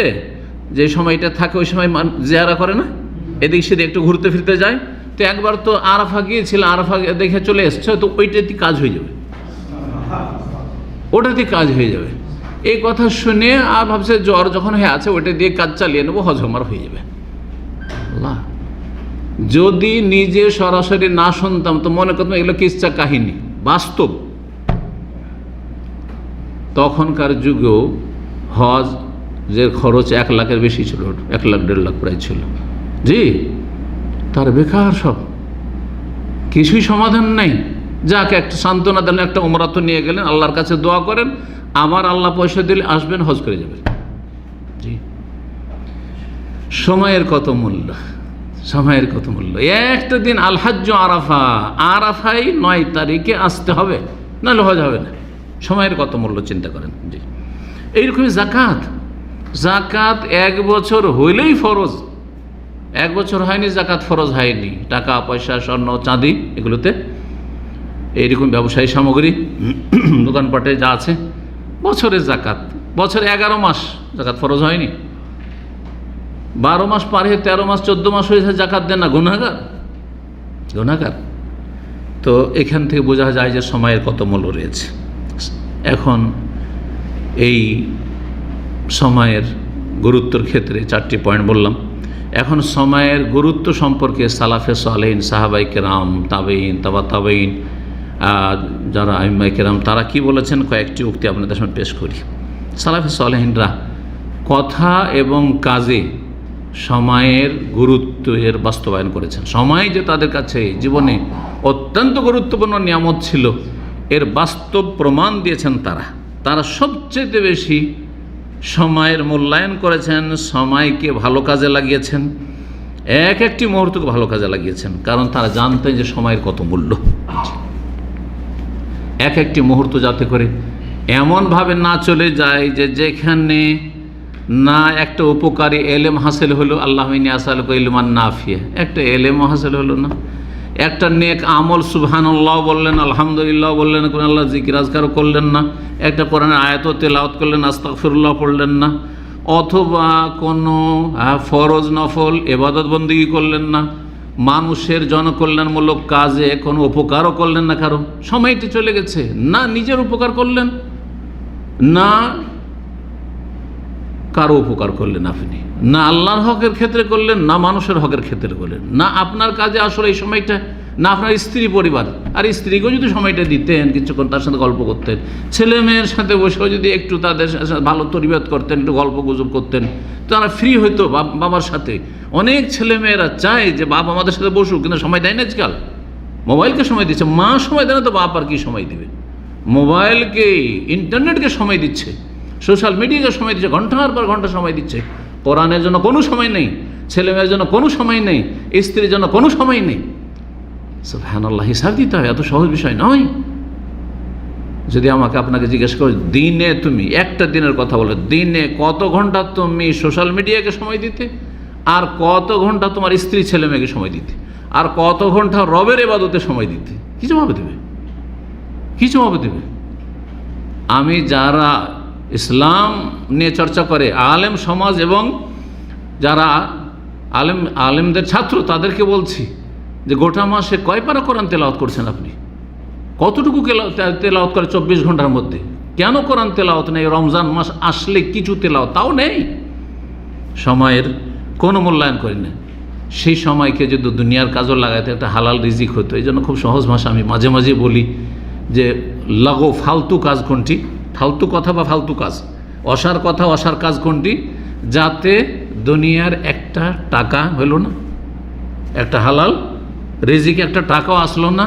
Speaker 1: যে সময়টা থাকে ওই সময় জিয়ারা করে না, এদিক সেদিক একটু ঘুরতে ফিরতে যায়, তো একবার তো আরাফা গিয়েছিল, আরাফা দেখে চলে এসছে, তো ওইটাতে কাজ হয়ে যাবে, ওটাতে কাজ হয়ে যাবে। এই কথা শুনে আর ভাবছে জ্বর যখন হয়ে আছে ওইটা দিয়ে কাজ চালিয়ে নেবো, হজ আমার হয়ে যাবে। আল্লাহ, যদি নিজে সরাসরি না শুনতাম তো মনে করতাম এগুলো কিচ্ছা কাহিনী, বাস্তব। তখনকার যুগেও হজ যে খরচ 1 লাখের বেশি ছিল, 1 লাখ 1.5 লাখ প্রায় ছিল, জি, তার বেকার সব কিছুই সমাধান নেই। যাকে একটা সান্ত্বনা দেন, একটা উমরা তো নিয়ে গেলেন, আল্লাহর কাছে দোয়া করেন, আবার আল্লাহ পয়সা দিলে আসবেন, হজ করে যাবেন। জি, সময়ের কত মূল্য, সময়ের কত মূল্য। একটা দিন আল হজ্জ আরাফা, আরাফাই 9 তারিখে আসতে হবে, নাহলে হজ হবে না। সময়ের কত মূল্য চিন্তা করেন। জি, এইরকমই জাকাত। জাকাত 1 বছর হইলেই ফরজ, 1 বছর হয়নি জাকাত ফরজ হয়নি। টাকা পয়সা, স্বর্ণ চাঁদি, এগুলোতে এইরকম ব্যবসায়ী সামগ্রী দোকানপাটে যা আছে, বছরের জাকাত, বছরে 11 মাস জাকাত ফরজ হয়নি। 12 মাস পার হয়ে 13 মাস 14 মাস হয়েছে, জাকাত দেন না, গুনাহগার, গুনাহগার। তো এখান থেকে বোঝা যায় যে সময়ের কত মূল্য রয়েছে। এখন এই সময়ের গুরুত্বের ক্ষেত্রে 4টি পয়েন্ট বললাম। এখন সময়ের গুরুত্ব সম্পর্কে সালাফে সালেহিন, সাহাবাই কেরাম, তাবেইন, তাবা তাবেইন, যারা আইম্মাই কেরাম, তারা কি বলেছেন কয়েকটি উক্তি আপনাদের সামনে পেশ করি। সালাফে সালেহিনরা কথা এবং কাজে সময়ের গুরুত্ব এর বাস্তবায়ন করেছেন। সময় যে তাদের কাছে জীবনে অত্যন্ত গুরুত্বপূর্ণ নিয়ামত ছিল, এর বাস্তব প্রমাণ দিয়েছেন তারা। তারা সবচেয়ে বেশি সময়ের মূল্যায়ন করেছেন, সময়কে ভালো কাজে লাগিয়েছেন, একটি মুহূর্তকে ভালো কাজে লাগিয়েছেন, কারণ তারা জানতেন যে সময়ের কত মূল্য। একটি মুহূর্ত যাতে করে এমনভাবে না চলে যায় যে যেখানে না একটা উপকারী এলেম হাসিল হলো, আল্লাহ আসালুকা ইলমান নাফিয়া, একটা এলেমও হাসিল হলো না, একটা নেক আমল সুবহানাল্লাহ বললেন, আলহামদুলিল্লাহ বললেন, কোন আল্লাহ জিকির আজকারও করলেন না, একটা কোরআনের আয়াতও তেলাওয়াত করলেন, আস্তাগফিরুল্লাহ পড়লেন না, অথবা কোনো ফরজ নফল ইবাদত বন্দেগী করলেন না, মানুষের জনকল্যাণমূলক কাজে কোনো উপকারও করলেন না, কারো সময়টি চলে গেছে, না নিজের উপকার করলেন, না কারো উপকার করলেন আপনি, না আল্লাহর হকের ক্ষেত্রে করলেন, না মানুষের হকের ক্ষেত্রে করলেন, না আপনার কাজে আসলে এই সময়টা, না আপনার স্ত্রী পরিবার, আর স্ত্রীকেও যদি সময়টা দিতেন, কিছুক্ষণ তার সাথে গল্প করতেন, ছেলে মেয়ের সাথে বসেও যদি একটু তাদের ভালো তরবিয়ত করতেন, একটু গল্প গুজব করতেন, তারা ফ্রি হইতো বাবার সাথে। অনেক ছেলে মেয়েরা চায় যে বাবা আমাদের সাথে বসুক, কিন্তু সময় দেয় না আজকাল, মোবাইলকে সময় দিচ্ছে। মা সময় দেয় না তো বাপ আর কি সময় দেবে? মোবাইলকে, ইন্টারনেটকে সময় দিচ্ছে, সোশ্যাল মিডিয়াকে সময় দিচ্ছে, ঘন্টার পর ঘন্টা সময় দিচ্ছে। কোরআনের জন্য কোনো সময় নেই, ছেলে মেয়ের জন্য কোনো সময় নেই, স্ত্রীর জন্য কোনো সময় নেই। সুবহানাল্লাহ, হিসাব দিতে হয়, এত সহজ বিষয় নয়। যদি আমাকে আপনাকে জিজ্ঞেস করো, দিনে তুমি একটা দিনের কথা বলো, দিনে কত ঘন্টা তুমি সোশ্যাল মিডিয়াকে সময় দিতে, আর কত ঘন্টা তোমার স্ত্রী ছেলে মেয়েকে সময় দিতে, আর কত ঘন্টা রবের ইবাদতে সময় দিতে, কি জবাব দেবে? কি জবাব দেবে? আমি যারা ইসলাম নিয়ে চর্চা করে আলেম সমাজ এবং যারা আলেমদের ছাত্র, তাদেরকে বলছি যে গোটা মাসে কয় পারা কোরআন তেলাওয়াত করছেন আপনি? কতটুকু তেলাওয়াত করে 24 ঘন্টার মধ্যে? কেন কোরআন তেলাওয়াত নেই? রমজান মাস আসলে কিছু তেলাওয়াত তাও নেই। সময়ের কোনো মূল্যায়ন করি না। সেই সময়কে যদি দুনিয়ার কাজও লাগাইতে, একটা হালাল রিজিক হতো। এই জন্য খুব সহজ ভাষা আমি মাঝে মাঝে বলি যে লাগো ফালতু কাজ কোনটি, ফালতু কথা বা ফালতু কাজ, অসার কথা অসার কাজ কোনটি, যাতে দুনিয়ার একটা টাকা হইল না, একটা হালাল রিজিকে একটা টাকাও আসলো না,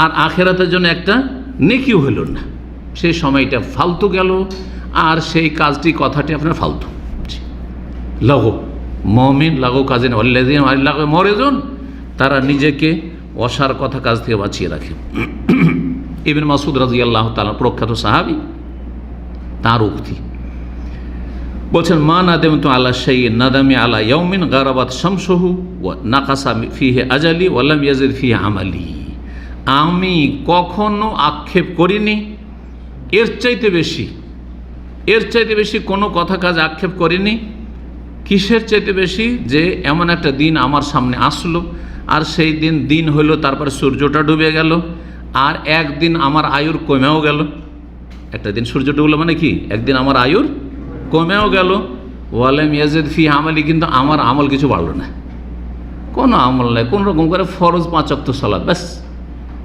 Speaker 1: আর আখেরাতের জন্য একটা নেকিও হইল না। সেই সময়টা ফালতু গেল, আর সেই কাজটি কথাটি আপনার ফালতু। লাগো মুমিন লাগো কাজে লাগো মরেজন, তারা নিজেকে অসার কথা কাজ থেকে বাঁচিয়ে রাখে। ইবনে মাসউদ রাদিয়াল্লাহু তাআলা প্রখ্যাত সাহাবী, তার উক্তি বলছেন, মা নাদামতু আলা শাইইন নাদামি আলা ইয়াউমিন গারাবাত শামসুহু ওয়া নাকাসা ফিহি আজালি ওয়া লাম ইয়াজিদ ফিহি আমালি। আমি কখনো আক্ষেপ করিনি এর চাইতে বেশি কোনো কথা কাজ আক্ষেপ করিনি। কিসের চাইতে বেশি? যে এমন একটা দিন আমার সামনে আসলো, আর সেই দিন হলো, তারপরে সূর্যটা ডুবে গেল, আর একদিন আমার আয়ুর কমেও গেল। একটা দিন সূর্য ডুবলো মানে কি? একদিন আমার আয়ুর কমেও গেল। ওয়ালাম ইয়াজিদ ফি আমালি, কিন্তু আমার আমল কিছু বাড়লো না, কোনো আমল নাই, কোন রকম করে ফরজ 5 ওয়াক্ত সালাত, ব্যাস,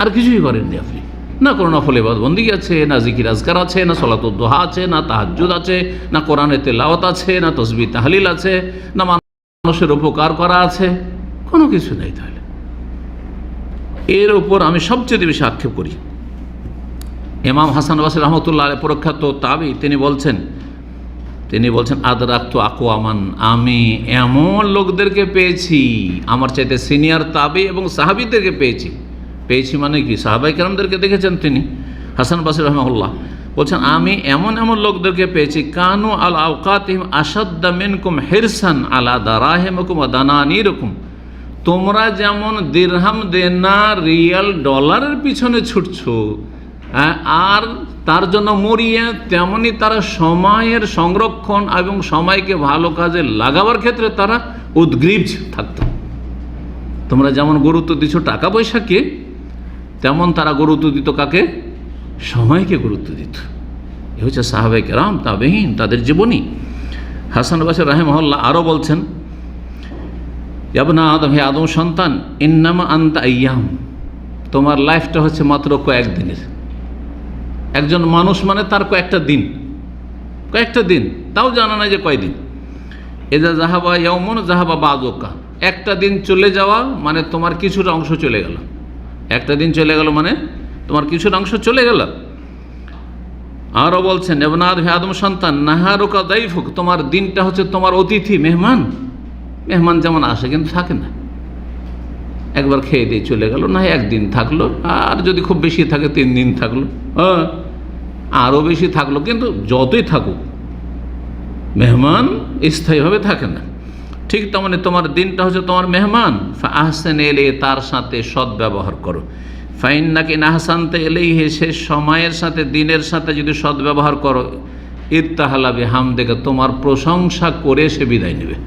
Speaker 1: আর কিছুই করেননি আপনি। না কোনো নফল ইবাদত বন্দেগী আছে, না জিকির আজকার আছে, না সলাতুদ দুহা আছে, না তাহাজ্জুদ আছে, না কোরআনের তেলাওয়াত আছে, না তাসবিহ তাহলিল আছে, না মানুষের উপকার করা আছে, কোনো কিছু নেই। তাহলে এর উপর আমি সবচেয়ে বেশি আক্ষেপ করি। ইমাম হাসান বসরি রহমতুল্লাহ আলাইহি প্রখ্যাত তাবি, তিনি বলছেন আদরাকতু আকওয়ামান, আমি এমন লোকদেরকে পেয়েছি, আমার চাইতে সিনিয়র তাবি এবং সাহাবীদেরকে পেয়েছি মানে কি, সাহাবায়ে কেরামদেরকে দেখেছেন তিনি। হাসান বসরি রহমাহুল্লাহ বলছেন, আমি এমন লোকদেরকে পেয়েছি, কানু আল আওকাতিহিম আশাদ্দা মিনকুম হিরসান আলা দারাহিমিকুম ওয়া দানানিরকুম, তোমরা যেমন দিরহাম দেনার রিয়াল ডলারের পিছনে ছুটছো আর তার জন্য মরিয়া, তেমনি তারা সময়ের সংরক্ষণ এবং সময়কে ভালো কাজে লাগাবার ক্ষেত্রে তারা উদ্গ্রীব থাকত। তোমরা যেমন গুরুত্ব দিচ্ছ টাকা পয়সাকে, তেমন তারা গুরুত্ব দিত কাকে? সময়কে গুরুত্ব দিত। এ হচ্ছে সাহাবায়ে কেরাম, তাবেঈন, তাদের জীবনী। হাসান বসরি রাহিমাহুল্লাহ আরও বলছেন, ইবনা আদম, হে আদম সন্তান, ইন্নামা আনতা আইয়াম, তোমার লাইফটা হচ্ছে মাত্র কয়েকদিনের। একজন মানুষ মানে তার কয়েকটা দিন, তাও জানা নাই যে কয়দিন। এজা জাহাবা ইয়াউমুন জাহাবা বাযুকা, একটা দিন চলে যাওয়া মানে তোমার কিছুটা অংশ চলে গেল। একটা দিন চলে গেল মানে তোমার কিছুটা অংশ চলে গেল। আরও বলছেন, ইবনা আদম, হে আদম সন্তান, নাহারুকা দাইফুক, তোমার দিনটা হচ্ছে তোমার অতিথি, মেহমান যেমন আসে কিন্তু থাকে না, একবার খেয়ে দিয়ে চলে গেল, না একদিন থাকলো, আর যদি খুব বেশি থাকে 3 দিন থাকলো, আরও বেশি থাকলো, কিন্তু যতই থাকুক মেহমান স্থায়ীভাবে থাকে না। ঠিক তেমনি তোমার দিনটা হচ্ছে তোমার মেহমান। ফাহসান এলে, তার সাথে সদ্ব্যবহার করো। ফাইন্নাকি নাহসানতে এলেই, সে সময়ের সাথে দিনের সাথে যদি সদ্ব্যবহার করো, ইরতাহালা বিহামদিকা, তোমার প্রশংসা করে সে বিদায় নেবে।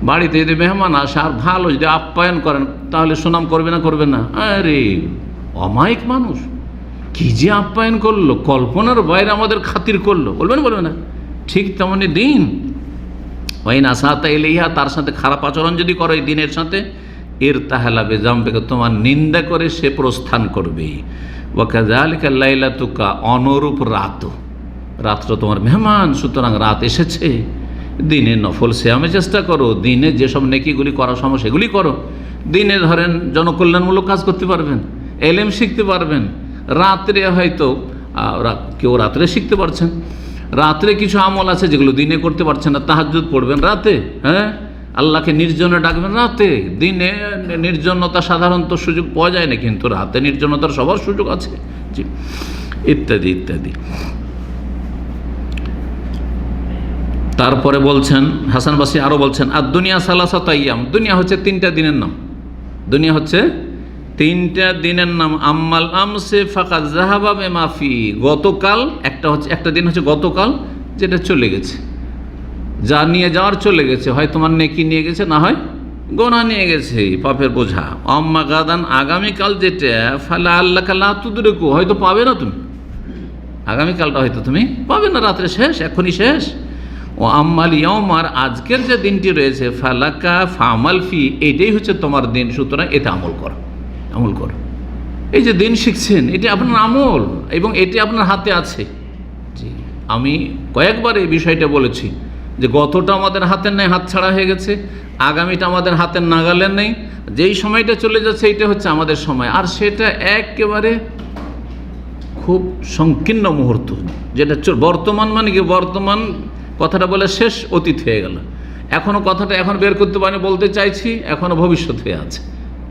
Speaker 1: বাড়িতে যদি মেহমান আসে আর ভালো যদি আপ্যায়ন করেন, তাহলে সুনাম করবে না? আরে অমায়িক মানুষ, কি যে আপ্যায়ন করলো, কল্পনার বাইরে আমাদের খাতির করলো, বলবে না? ঠিক তেমনি দিন, ওয়াইন আসাতা ইলাইহা, তার সাথে খারাপ আচরণ যদি করো এই দিনের সাথে, ইরতাহালা বিজামবিকা, তোমার নিন্দা করে সে প্রস্থান করবে। ওয়া কাযালিকা লাইলাতুকা, অনুরূপ রাতটা তোমার মেহমান, সুতরাং রাত এসেছে, দিনে নফল সিয়ামে চেষ্টা করো, দিনে যেসব নেকিগুলি করা সম্ভব সেগুলি করো। দিনে ধরেন জনকল্যাণমূলক কাজ করতে পারবেন, এলেম শিখতে পারবেন। রাত্রে হয়তো কেউ রাত্রে শিখতে পারছেন, রাত্রে কিছু আমল আছে যেগুলো দিনে করতে পারছেন না, তাহাজ্জুদ পড়বেন রাতে, আল্লাহকে নির্জনে ডাকবেন রাতে। দিনে নির্জনতা সাধারণত সুযোগ পাওয়া যায় না, কিন্তু রাতে নির্জনতার সবার সুযোগ আছে, জি, ইত্যাদি। তারপরে বলছেন হাসান বসরি আরও বলছেন, আর দুনিয়া সালাসাত আইয়াম, দুনিয়া হচ্ছে 3টা দিনের নাম। দুনিয়া হচ্ছে 3টা দিনের নাম। আম্মাল আমসে ফাকাদ যাহাবা বিমা ফি, গতকাল একটা দিন হচ্ছে গতকাল, যেটা চলে গেছে, যা নিয়ে যাওয়ার চলে গেছে, হয় তোমার নেকি নিয়ে গেছে, না হয় গোনা নিয়ে গেছে, পাপের বোঝা। আম্মা গাদান, আগামীকাল যেটা, ফালা আল্লাকা লা তুদরিকু, হয়তো পাবে না তুমি, আগামীকালটা হয়তো তুমি পাবে না, রাত্রে শেষ, এখনই শেষ। ও আম্মাল ইয়াউম, আর আজকের যে দিনটি রয়েছে, ফালাকা ফামাল ফি, এটাই হচ্ছে তোমার দিন, সুতরাং এতে আমল করো। এই যে দিন শিখছেন, এটি আপনার আমল এবং এটি আপনার হাতে আছে। জি, আমি কয়েকবার এই বিষয়টা বলেছি যে গতটা আমাদের হাতের নেই, হাত ছাড়া হয়ে গেছে, আগামীটা আমাদের হাতের নাগালে নেই, যেই সময়টা চলে যাচ্ছে এইটা হচ্ছে আমাদের সময়, আর সেটা একেবারে খুব সংকীর্ণ মুহূর্ত, যেটা বর্তমান মানে কি, বর্তমান কথাটা বলে শেষ, অতীত হয়ে গেল, এখনও কথাটা এখন বের করতে পারিনি, বলতে চাইছি এখনও ভবিষ্যৎ হয়ে আছে।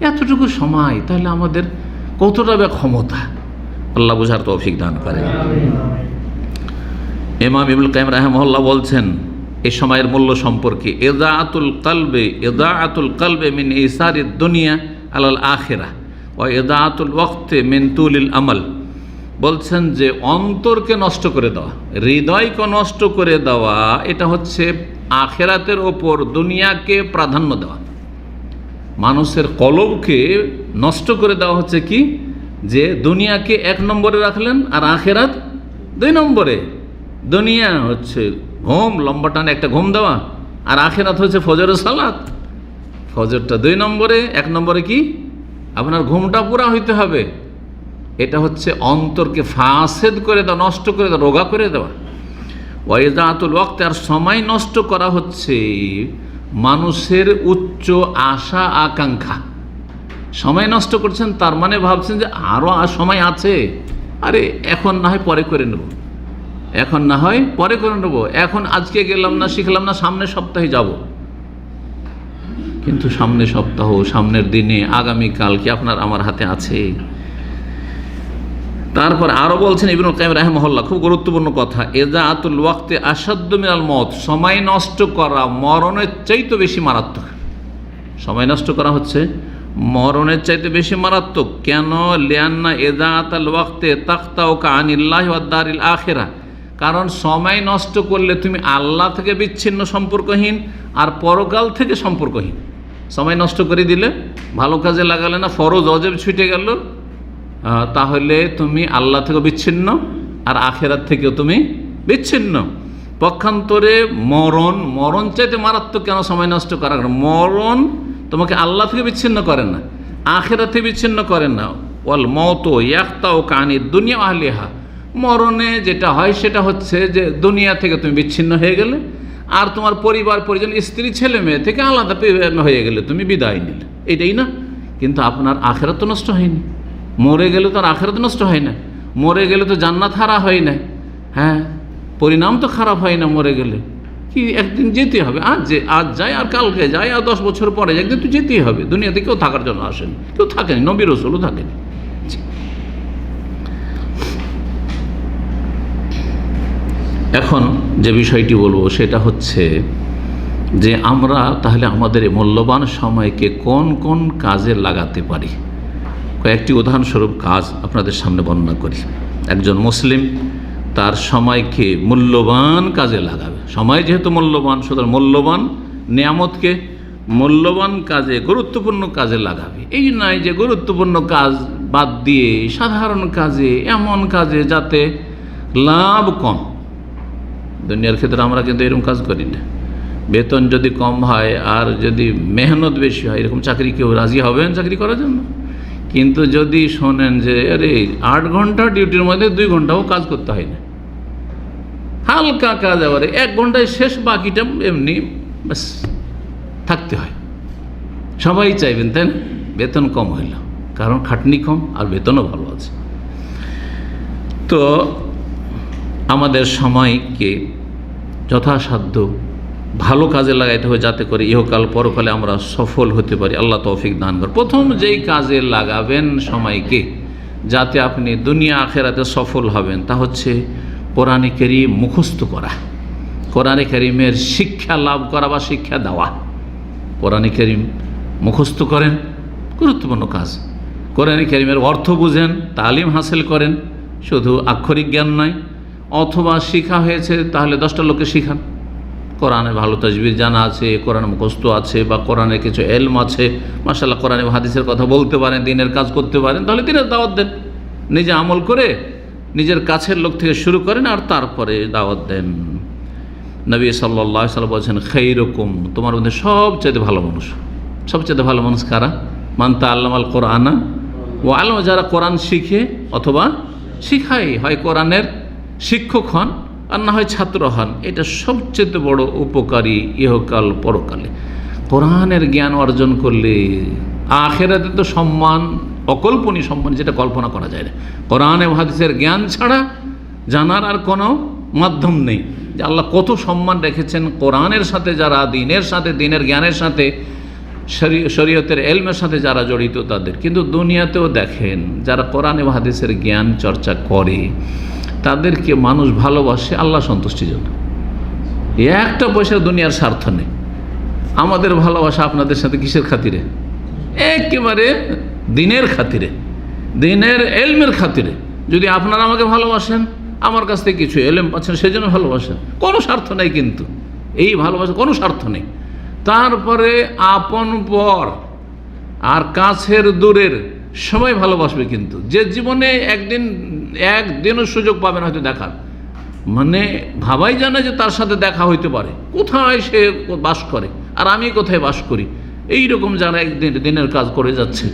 Speaker 1: এতটুকু সময়, তাহলে আমাদের কতটা ক্ষমতা, আল্লাহ বুঝার তৌফিক দান করেন। ইমাম ইবনুল কাইয়িম রাহিমাহুল্লাহ বলছেন এই সময়ের মূল্য সম্পর্কে, ইদাআতুল কলবে মিন ইসারিদ দুনিয়া আলাল আখিরাহ ওয়া ইদাআতুল ওয়াক্তি মিন তুলিল আমাল, বলছেন যে অন্তরকে নষ্ট করে দেওয়া, হৃদয়কে নষ্ট করে দেওয়া, এটা হচ্ছে আখিরাতের ওপর দুনিয়াকে প্রাধান্য দেওয়া। মানুষের কলবকে নষ্ট করে দেওয়া হচ্ছে কি, যে দুনিয়াকে 1 নম্বরে রাখলেন আর আখিরাত 2 নম্বরে। দুনিয়া হচ্ছে ঘুম, লম্বা টানে একটা ঘুম দেওয়া, আর আখিরাত হচ্ছে ফজরের সালাত, ফজরটা 2 নম্বরে, 1 নম্বরে কি আপনার ঘুমটা পুরা হইতে হবে। এটা হচ্ছে অন্তরকে ফাসেদ করে দেওয়া, নষ্ট করে দেওয়া, রোগা করে দেওয়া। ওয়াইদাতুল ওয়াক্ত, আর সময় নষ্ট করা হচ্ছে মানুষের উচ্চ আশা আকাঙ্ক্ষা, সময় নষ্ট করছেন, তার মানে ভাবছেন যে আরও সময় আছে, আরে এখন না হয় পরে করে নেব, এখন না হয় পরে করে নেব, এখন আজকে গেলাম না, শিখলাম না, সামনের সপ্তাহে যাব। কিন্তু সামনের সপ্তাহ, সামনের দিনে, আগামীকাল কি আপনার আমার হাতে আছে? তারপর আরো বলছেন ইবনুল কাইয়িম রাহিমাহুল্লাহ, খুব গুরুত্বপূর্ণ কথা, ইযাআতুল ওয়াক্তি আশাদ্দু মিনাল মউত, সময় নষ্ট করা মরণের চাইতে বেশি মারাত্মক। সময় নষ্ট করা হচ্ছে মরণের চাইতে বেশি মারাত্মক। কেন? লিআন্না ইযাআতাল ওয়াক্তি তাকতাউকা আনিল্লাহি ওয়াদ দারিল আখিরাহ, কারণ সময় নষ্ট করলে তুমি আল্লাহ থেকে বিচ্ছিন্ন, সম্পর্কহীন, আর পরকাল থেকে সম্পর্কহীন। সময় নষ্ট করে দিলে, ভালো কাজে লাগালে না, ফরজ অজেব ছুটে গেল, তাহলে তুমি আল্লাহ থেকে বিচ্ছিন্ন, আর আখেরাত থেকেও তুমি বিচ্ছিন্ন। পক্ষান্তরে মরণ চাইতে মারাত্মক কেন সময় নষ্ট করা? মরণ তোমাকে আল্লাহ থেকে বিচ্ছিন্ন করেন না, আখেরাত থেকে বিচ্ছিন্ন করেন না। ওয়াল মওতু ইয়াখতাউকা আনিদ দুনিয়া ওয়া আহলিহা, মরণে যেটা হয় সেটা হচ্ছে যে দুনিয়া থেকে তুমি বিচ্ছিন্ন হয়ে গেলে, আর তোমার পরিবার পরিজন, স্ত্রী ছেলে মেয়ে থেকে আলাদা হয়ে গেলে, তুমি বিদায় নিলে, এটাই না। কিন্তু আপনার আখেরাত তো নষ্ট হয়নি। মরে গেলে তো আর আখেরাত নষ্ট হয় না, মরে গেলে তো জান্নাত হারা হয় না, হ্যাঁ, পরিণাম তো খারাপ হয় না। মরে গেলে কি একদিন যেতে হবে, আজ যায় আর কালকে যায় আর 10 বছর পরে একদিন তো যেতেই হবে। দুনিয়াতে কেউ থাকার জন্য আসেনি, কেউ থাকেনি, নবী রাসূলও থাকেনি। এখন যে বিষয়টি বলবো সেটা হচ্ছে যে আমরা তাহলে আমাদের এই মূল্যবান সময়কে কোন কোন কাজে লাগাতে পারি। কয়েকটি উদাহরণস্বরূপ কাজ আপনাদের সামনে বর্ণনা করি। একজন মুসলিম তার সময়কে মূল্যবান কাজে লাগাবে। সময় যেহেতু মূল্যবান, সুতরাং মূল্যবান নিয়ামতকে মূল্যবান কাজে, গুরুত্বপূর্ণ কাজে লাগাবে। এই নয় যে গুরুত্বপূর্ণ কাজ বাদ দিয়ে সাধারণ কাজে, এমন কাজে যাতে লাভ কম। দুনিয়ার ক্ষেত্রে আমরা কিন্তু এরকম কাজ করি না। বেতন যদি কম হয় আর যদি মেহনত বেশি হয়, এরকম চাকরি কেউ রাজি হবেন চাকরি করার জন্য? কিন্তু যদি শোনেন যে আরে 8 ঘন্টা ডিউটির মধ্যে 2 ঘন্টাও কাজ করতে হয় না, হালকা কাজ, আবার 1 ঘন্টায় শেষ, বাকিটা এমনি ব্যাস থাকতে হয়, সবাই চাইবেন, তাই না? বেতন কম হইল, কারণ খাটনি কম আর বেতনও ভালো আছে। তো আমাদের সময়কে যথাসাধ্য ভালো কাজে লাগাইতে হবে, যাতে করে ইহকাল পরকালে আমরা সফল হতে পারি। আল্লাহ তৌফিক দান করেন। প্রথম যেই কাজে লাগাবেন সময়কে, যাতে আপনি দুনিয়া আখেরাতে সফল হবেন, তা হচ্ছে কোরআনে কারীম মুখস্থ করা, কোরআনে কারীমের শিক্ষা লাভ করা বা শিক্ষা দেওয়া। কোরআনে কারীম মুখস্থ করেন, গুরুত্বপূর্ণ কাজ। কোরআনে কারীমের অর্থ বুঝেন, তালিম হাসিল করেন, শুধু আক্ষরিক জ্ঞান নয়। অথবা শিখা হয়েছে তাহলে 10টা লোককে শিখান। কোরআনে ভালো তাজবির জানা আছে, কোরআন মুখস্থ আছে, বা কোরআনে কিছু এলম আছে, মাশাআল্লাহ কোরআনে হাদিসের কথা বলতে পারেন, দিনের কাজ করতে পারেন, তাহলে দিনের দাওয়াত দেন। নিজে আমল করে নিজের কাছের লোক থেকে শুরু করেন আর তারপরে দাওয়াত দেন। নবী সাল্লাল্লাহু আলাইহি ওয়াসাল্লাম বলেছেন, খায়রুকুম, তোমার মধ্যে সবচেয়ে ভালো মানুষ। সবচেয়ে ভালো মানুষ কারা? মান তাআল্লামাল কোরআনা ওয়া আল্লামা, যারা কোরআন শিখে অথবা শিখায়, হয় কোরআনের শিক্ষক হন আর না হয় ছাত্র হন। এটা সবচেয়ে বড় উপকারী ইহকাল পরকালে। কোরআনের জ্ঞান অর্জন করলে আখেরাতে তো সম্মান, অকল্পনীয় সম্মান, যেটা কল্পনা করা যায় না। কোরআন এবং হাদিসের জ্ঞান ছাড়া জানার আর কোনো মাধ্যম নেই যে আল্লাহ কত সম্মান রেখেছেন কোরআনের সাথে, যারা দিনের সাথে, দিনের জ্ঞানের সাথে, শরীয়তের এলমের সাথে যারা জড়িত তাদের। কিন্তু দুনিয়াতেও দেখেন, যারা কোরআন এবং হাদিসের জ্ঞান চর্চা করে তাদেরকে মানুষ ভালোবাসে আল্লাহ সন্তুষ্টির জন্য। একটা পয়সা দুনিয়ার স্বার্থ নেই। আমাদের ভালোবাসা আপনাদের সাথে কিসের খাতিরে? একেবারে দিনের খাতিরে, দিনের এলমের খাতিরে। যদি আপনারা আমাকে ভালোবাসেন, আমার কাছ থেকে কিছু এলেম পাচ্ছেন, সেজন্য ভালোবাসেন, কোনো স্বার্থ নেই। কিন্তু এই ভালোবাসা কোনো স্বার্থ নেই। তারপরে আপন পর আর কাছের দূরের সবাই ভালোবাসবে। কিন্তু যে জীবনে একদিনও সুযোগ পাবেন হয়তো দেখার, মানে ভাবাই জানে যে তার সাথে দেখা হইতে পারে, কোথায় সে বাস করে আর আমি কোথায় বাস করি, এই রকম যারা একদিন দিনের কাজ করে যাচ্ছে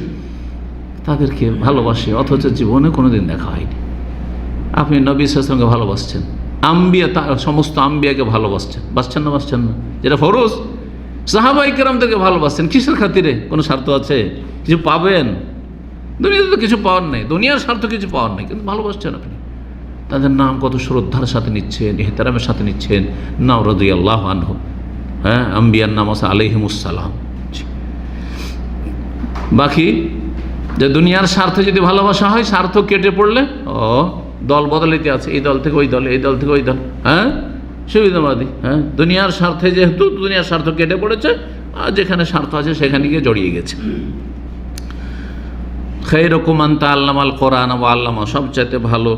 Speaker 1: তাদেরকে ভালোবাসে, অথচ জীবনে কোনোদিন দেখা হয়নি। আপনি নবী সাল্লাল্লাহু আলাইহি ওয়াসাল্লামকে ভালোবাসছেন, সমস্ত আম্বিয়াকে ভালোবাসছেন, বাসছেন না? যেটা ফরজ, সাহাবায়ে কেরামদেরকে ভালোবাসছেন কিসের খাতিরে? কোনো স্বার্থ আছে? কিছু পাবেন? দুনিয়াতে তো কিছু পাওয়ার নেই, দুনিয়ার স্বার্থ কিছু পাওয়ার নেই, কিন্তু ভালোবাসছেন আপনি। তাদের নাম কত শ্রদ্ধার সাথে নিচ্ছেন, ইহতেরামের সাথে নিচ্ছেন। নাম রাদিয়াল্লাহু আনহু, হ্যাঁ, আম্বিয়ার নাম আছে আলাইহিমুসসালাম। বাকি যে দুনিয়ার স্বার্থে যদি ভালোবাসা হয়, স্বার্থ কেটে পড়লে দল বদলাইতে আছে, এই দল থেকে ওই দল, এই দল থেকে ওই দল, হ্যাঁ, সুবিধাবাদী। হ্যাঁ, দুনিয়ার স্বার্থে যেহেতু দুনিয়ার স্বার্থ কেটে পড়েছে, আর যেখানে স্বার্থ আছে সেখানে গিয়ে জড়িয়ে গেছে। খায়রুকুম মান তাআল্লামাল কোরআন ওয়া আল্লামা, সবচাইতে ভালো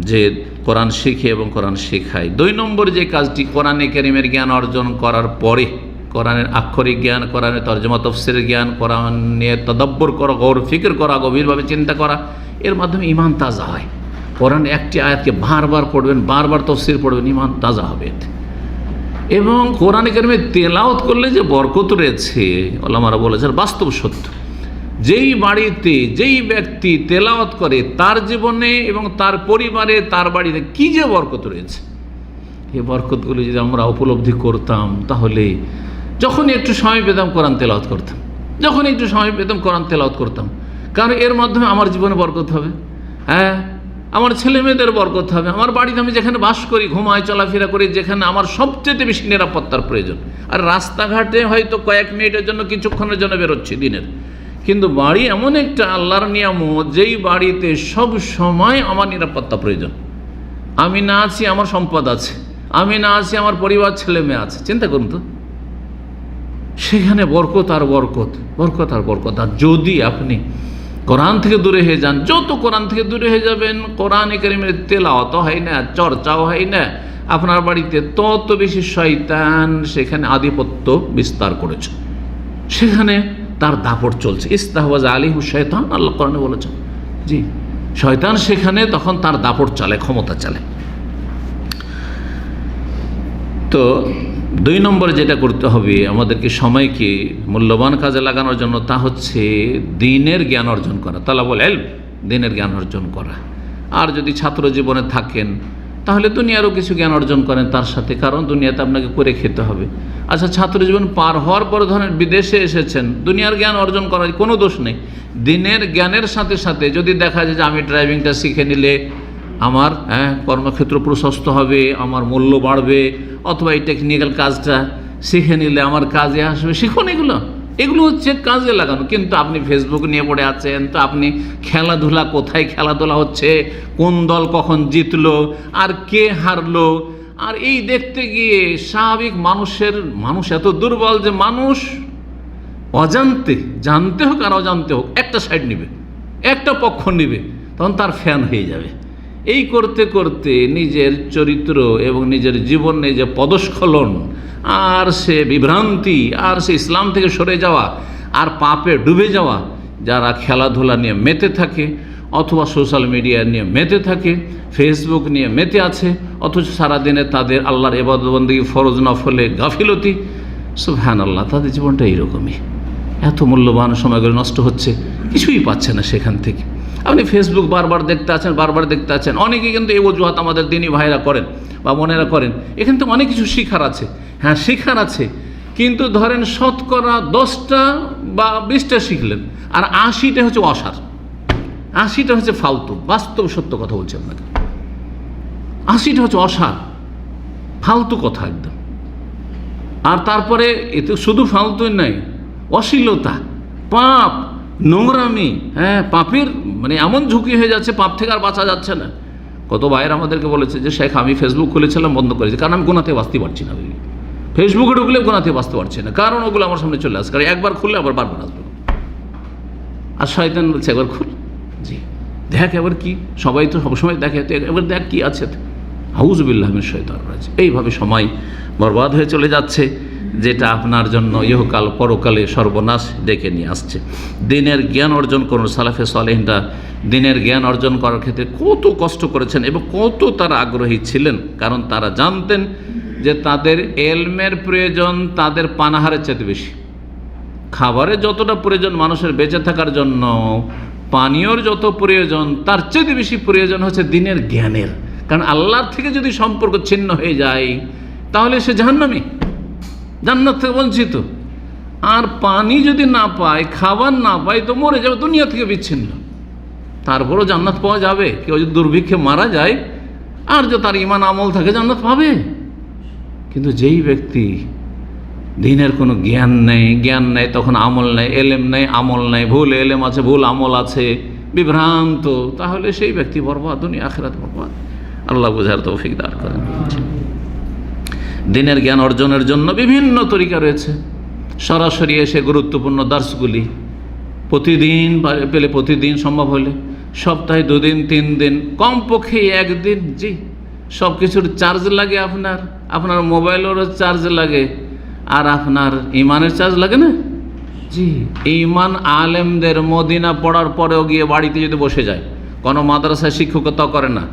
Speaker 1: যে কোরআন শিখে এবং কোরআন শেখায়। 2 নম্বর যে কাজটি, কোরআনে কারীমের জ্ঞান অর্জন করার পরে কোরআনের আক্ষরিক জ্ঞান, কোরআনের তর্জমা তফসিরের জ্ঞান, কোরআন নিয়ে তদাব্বর করা, গৌর ফিকির করা, গভীরভাবে চিন্তা করা, এর মাধ্যমে ঈমান তাজা হয়। কোরআন একটি আয়াতকে বারবার পড়বেন, বারবার তফসির পড়বেন, ঈমান তাজা হবে এতে। এবং কোরআনে কারীমে তেলাওয়াত করলে যে বরকত রয়েছে, ওলামারা বলেছেন বাস্তব সত্য। যেই বাড়িতে যেই ব্যক্তি তেলাওয়াত করে, তার জীবনে এবং তার পরিবারে, তার বাড়িতে কি যে বরকত রয়েছে, এই বরকতগুলো যদি আমরা উপলব্ধি করতাম, তাহলে যখন একটু সময় পেতাম কোরআন তেলাওয়াত করতাম, যখন একটু সময় পেতাম কোরআন তেলাওয়াত করতাম। কারণ এর মাধ্যমে আমার জীবনে বরকত হবে, হ্যাঁ, আমার ছেলে মেয়েদের বরকত হবে, আমার বাড়িতে আমি যেখানে বাস করি, ঘুমাই, চলাফেরা করি, যেখানে আমার সবচেয়ে বেশি নিরাপত্তার প্রয়োজন। আর রাস্তাঘাটে হয়তো কয়েক মিনিটের জন্য, কিছুক্ষণের জন্য বেরোচ্ছি দিনের, কিন্তু বাড়ি এমন একটা আল্লাহর নিয়ামত, যেই বাড়িতে সব সময় আমার নিরাপত্তা প্রয়োজন। আমি না আছি, আমার সম্পদ আছে, আমি না আছি, আমার পরিবার, ছেলে মেয়ে আছে। চিন্তা করুন তো, সেখানে বরকত আর বরকত, বরকত আর বরকত। আর যদি আপনি কোরআন থেকে দূরে হয়ে যান, যত কোরআন থেকে দূরে হয়ে যাবেন, কোরআনে কারীমের তেলাওয়াত হয় না, চর্চাও হয় না, আপনার বাড়িতে তত বেশি শয়তান সেখানে আধিপত্য বিস্তার করেছে, সেখানে তার দাপট চলছে। ইস্তাহওয়াজা আলাইহি শাইতান, আল্লাহ কোরআনে বলেছেন। জি, শয়তান সেখানে তখন তার দাপট চালে, ক্ষমতা চালে। তো 2 নম্বরে যেটা করতে হবে আমাদেরকে, সময়কে মূল্যবান কাজে লাগানোর জন্য, তা হচ্ছে দ্বীনের জ্ঞান অর্জন করা, তালাবুল ইলম, দ্বীনের জ্ঞান অর্জন করা। আর যদি ছাত্র জীবনে থাকেন, তাহলে দুনিয়ারও কিছু জ্ঞান অর্জন করেন তার সাথে, কারণ দুনিয়াতে আপনাকে করে খেতে হবে। আচ্ছা, ছাত্র জীবন পার হওয়ার পর ধরেন বিদেশে এসেছেন, দুনিয়ার জ্ঞান অর্জন করার কোনো দোষ নেই। দ্বীনের জ্ঞানের সাথে সাথে যদি দেখা যায় যে আমি ড্রাইভিংটা শিখে নিলে আমার কর্মক্ষেত্র প্রশস্ত হবে, আমার মূল্য বাড়বে, অথবা এই টেকনিক্যাল কাজটা শিখে নিলে আমার কাজে আসবে, শিখুন এগুলো। এগুলো হচ্ছে কাজে লাগানো। কিন্তু আপনি ফেসবুক নিয়ে পড়ে আছেন, তো আপনি খেলাধুলা, কোথায় খেলাধুলা হচ্ছে, কোন দল কখন জিতলো, আর কে হারলো, আর এই দেখতে গিয়ে স্বাভাবিক মানুষ এত দুর্বল যে মানুষ অজান্তে, জানতে হোক আর অজান্তে হোক, একটা সাইড নিবে, একটা পক্ষ নিবে, তখন তার ফ্যান হয়ে যাবে। এই করতে করতে নিজের চরিত্র এবং নিজের জীবনে যে পদস্খলন, আর সে বিভ্রান্তি, আর সে ইসলাম থেকে সরে যাওয়া, আর পাপে ডুবে যাওয়া, যারা খেলাধুলা নিয়ে মেতে থাকে, অথবা সোশ্যাল মিডিয়া নিয়ে মেতে থাকে, ফেসবুক নিয়ে মেতে আছে, অথচ সারাদিনে তাদের আল্লাহর ইবাদত বন্দেগী, ফরজ নফলে গাফিলতি, সুবহানাল্লাহ, তাদের জীবনটা এইরকমই। এত মূল্যবান সময়গুলো নষ্ট হচ্ছে, কিছুই পাচ্ছে না সেখান থেকে। আপনি ফেসবুক বারবার দেখতে আছেন, বারবার দেখতে আছেন। অনেকে কিন্তু এই অজুহাত আমাদের দিনী ভাইরা করেন বা বোনেরা করেন, এখান থেকে অনেক কিছু শিখার আছে। হ্যাঁ, শিখার আছে, কিন্তু ধরেন শতকরা 10টা বা 20টা শিখলেন, আর 80টা হচ্ছে অসার, 80টা হচ্ছে ফালতু। বাস্তব সত্য কথা বলছি আপনাকে, 80টা হচ্ছে অসার, ফালতু কথা একদম। আর তারপরে এতে শুধু ফালতুই নাই, অশ্লীলতা, পাপ, নোংরামি, হ্যাঁ, পাপের মানে এমন ঝুঁকি হয়ে যাচ্ছে, পাপ থেকে আর বাঁচা যাচ্ছে না। কত ভাইয়ের আমাদেরকে বলেছে যে শেখ, আমি ফেসবুক খুলেছিলাম, বন্ধ করেছি, কারণ আমি গুনাতে বাঁচতে পারছি না। ফেসবুকে ঢুকলে গুনাতে বাঁচতে পারছি না, কারণ ওগুলো আমার সামনে চলে আসে, কারণ একবার খুললে আবার বারবার আসবে। আর শয়তান বলছে একবার খুল, জি দেখ এবার কি, সবাই তো সবসময় দেখে, এবার দেখ কি আছে। আউযুবিল্লাহি মিনাশ শাইতানির রাজিম। এইভাবে সময় বরবাদ হয়ে চলে যাচ্ছে, যেটা আপনার জন্য ইহকাল পরকালে সর্বনাশ ডেকে নিয়ে আসছে। দ্বীনের জ্ঞান অর্জন করুন। সালাফে সালেহিনরা দ্বীনের জ্ঞান অর্জন করার ক্ষেত্রে কত কষ্ট করেছেন এবং কত তারা আগ্রহী ছিলেন, কারণ তারা জানতেন যে তাদের এলমের প্রয়োজন তাদের পানাহারের চাইতে বেশি। খাবারের যতটা প্রয়োজন মানুষের বেঁচে থাকার জন্য, পানীয়র যত প্রয়োজন, তার চেয়ে বেশি প্রয়োজন হচ্ছে দ্বীনের জ্ঞানের। কারণ আল্লাহর থেকে যদি সম্পর্ক ছিন্ন হয়ে যায়, তাহলে সে জাহান্নামী। জান্নাত থেকে বঞ্চিত। আর পানি যদি না পায়, খাবার না পায়, তো মরে যাবে, দুনিয়া থেকে বিচ্ছিন্ন। তারপরও জান্নাত পাওয়া যাবে। কেউ যদি দুর্ভিক্ষে মারা যায় আর যে তার ঈমান আমল থাকে, জান্নাত পাবে। কিন্তু যেই ব্যক্তি দিনের কোনো জ্ঞান নেই, তখন আমল নেই, এলেম নেই, আমল নেই, ভুল এলেম আছে, ভুল আমল আছে, বিভ্রান্ত, তাহলে সেই ব্যক্তি বরবাদ, দুনিয়া আখিরাত বরবাদ। আল্লাহ বুঝার তৌফিক দান করেন। দিনের জ্ঞান অর্জনের জন্য বিভিন্ন তরিকা রয়েছে। সরাসরি এসে গুরুত্বপূর্ণ দার্সগুলি প্রতিদিন পেলে, প্রতিদিন সম্ভব হলে সপ্তাহে 2 দিন 3 দিন, কমপক্ষে 1 দিন। জি, সব কিছুর চার্জ লাগে, আপনার মোবাইলেরও চার্জ লাগে, আর আপনার ইমানের চার্জ লাগে না। জি, ইমান আলেমদের মদিনা পড়ার পরেও গিয়ে বাড়িতে যদি বসে যায়, কোনো মাদ্রাসায় শিক্ষকতা করে না,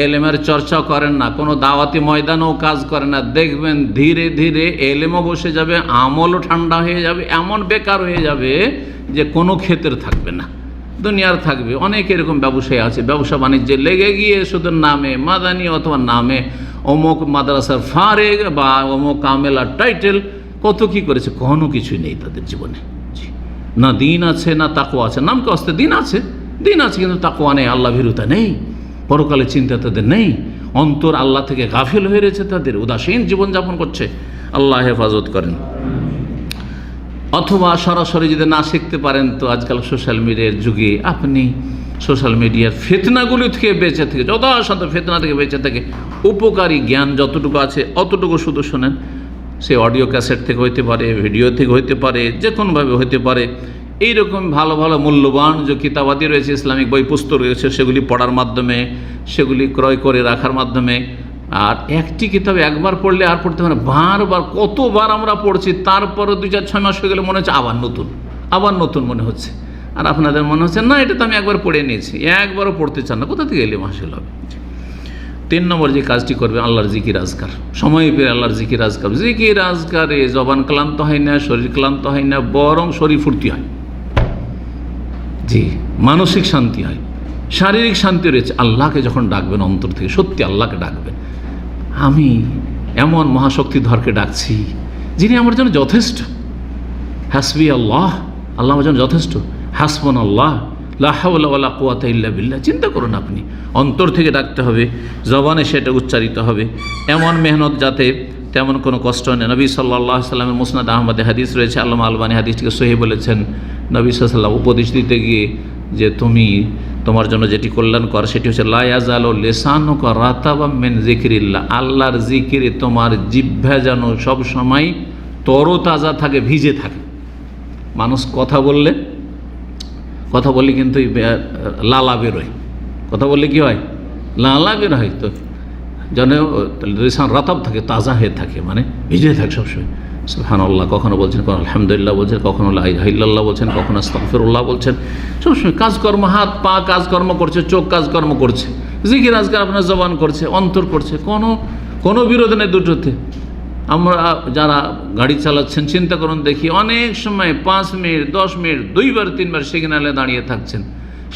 Speaker 1: এলেমের চর্চা করেন না, কোনো দাওয়াতি ময়দানেও কাজ করে না, দেখবেন ধীরে ধীরে এলেমও বসে যাবে, আমলও ঠান্ডা হয়ে যাবে, এমন বেকার হয়ে যাবে যে কোনো ক্ষেত্র থাকবে না, দুনিয়ার থাকবে। অনেক এরকম ব্যবসায়ী আছে, ব্যবসা বাণিজ্যে লেগে গিয়ে শুধু নামে মাদানি অথবা নামে অমুক মাদ্রাসার ফারেগ বা অমুক কামেলার টাইটেল, কত কি করেছে, কোনো কিছুই নেই তাদের জীবনে। না দিন আছে, না তাকওয়া আছে। নামকে আসতে দিন আছে কিন্তু তাকওয়া নেই, আল্লাহ ভীরুতা নেই, পরকালের চিন্তা তাদের নেই, অন্তর আল্লাহ থেকে গাফিল হয়ে রয়েছে, তাদের উদাসীন জীবনযাপন করছে। আল্লাহ হেফাজত করেন। অথবা সরাসরি যদি না শিখতে পারেন, তো আজকাল সোশ্যাল মিডিয়ার যুগে আপনি সোশ্যাল মিডিয়ার ফিতনাগুলি থেকে বেঁচে থেকে, যথাসাধ্য ফিতনা থেকে বেঁচে থেকে উপকারী জ্ঞান যতটুকু আছে অতটুকু শুধু শোনেন। সে অডিও ক্যাসেট থেকে হইতে পারে, ভিডিও থেকে হইতে পারে, যে কোনোভাবে হইতে পারে। এইরকম ভালো ভালো মূল্যবান যে কিতাবাদি রয়েছে, ইসলামিক বই পুস্তক রয়েছে, সেগুলি পড়ার মাধ্যমে, সেগুলি ক্রয় করে রাখার মাধ্যমে। আর একটি কিতাব একবার পড়লে আর পড়তে পারে, বারবার কতবার আমরা পড়ছি, তারপরে 2-4-6 মাস হয়ে গেলে মনে হচ্ছে আবার নতুন মনে হচ্ছে। আর আপনাদের মনে হচ্ছে না, এটা তো আমি একবার পড়ে নিয়েছি, একবারও পড়তে চান না। কোথা থেকে এলে হাসিল হবে। 3 নম্বর যে কাজটি করবে, আল্লাহর জিকির আজকার। সময় পেয়ে আল্লাহর জিকির আজকার। জিকির আজকারে জবান ক্লান্ত হয় না, শরীর ক্লান্ত হয় না, বরং শরীর ফুর্তি হয়। জি, মানসিক শান্তি হয়, শারীরিক শান্তি রয়েছে। আল্লাহকে যখন ডাকবেন অন্তর থেকে, সত্যি আল্লাহকে ডাকবেন, আমি এমন মহাশক্তিধরকে ডাকছি যিনি আমার জন্য যথেষ্ট। হাসবি আল্লাহ, আল্লাহ আমার জন্য যথেষ্ট। হাসবুন আল্লাহ, লা হাওলা ওয়ালা কুওয়াতা ইল্লা বিল্লাহ। চিন্তা করুন, আপনি অন্তর থেকে ডাকতে হবে, জবানে সেটা উচ্চারিত হবে, এমন মেহনত যাতে তেমন কোনো কষ্ট নেই। নবী সাল্লাল্লাহু আলাইহি সাল্লামের মুসনাদ আহমদে হাদিস রয়েছে, আল্লামা আলবানী হাদিসটিকে সহিহ বলেছেন। নবী সাল্লাল্লাহু আলাইহি সাল্লাম উপদেশ দিতে গিয়ে যে তোমার জন্য যেটি কল্যাণকর সেটি হচ্ছে লা ইয়াজালু লিসানুকা রাতাবাম মিন যিকরিল্লাহ। আল্লাহর জিকিরে তোমার জিহ্বা যেন সব সময় তরতাজা থাকে, ভিজে থাকে। মানুষ কথা বললে কিন্তু লালা বেরোয়, কথা বললে কি হয়, লালা বের হয়। তো যেন লিসান রাতাব থাকে, তাজা হয়ে থাকে, মানে ভিজে থাকে সবসময়। সুবহানাল্লাহ কখনো বলছেন, কখনো আলহামদুলিল্লাহ বলছেন, কখনো লা ইলাহা ইল্লাল্লাহ বলছেন, কখনো আস্তাগফিরুল্লাহ বলছেন। সবসময় কাজকর্ম, হাত পা কাজকর্ম করছে, চোখ কাজকর্ম করছে, জিকির আজকার আপনার জবান করছে, অন্তর করছে, কোনো বিরোধ নেই দুটোতে। আমরা যারা গাড়ি চালাচ্ছেন চিন্তা করুন দেখি, অনেক সময় 5 মিনিট 10 মিনিট 2বার 3বার সিগন্যালে দাঁড়িয়ে থাকছেন।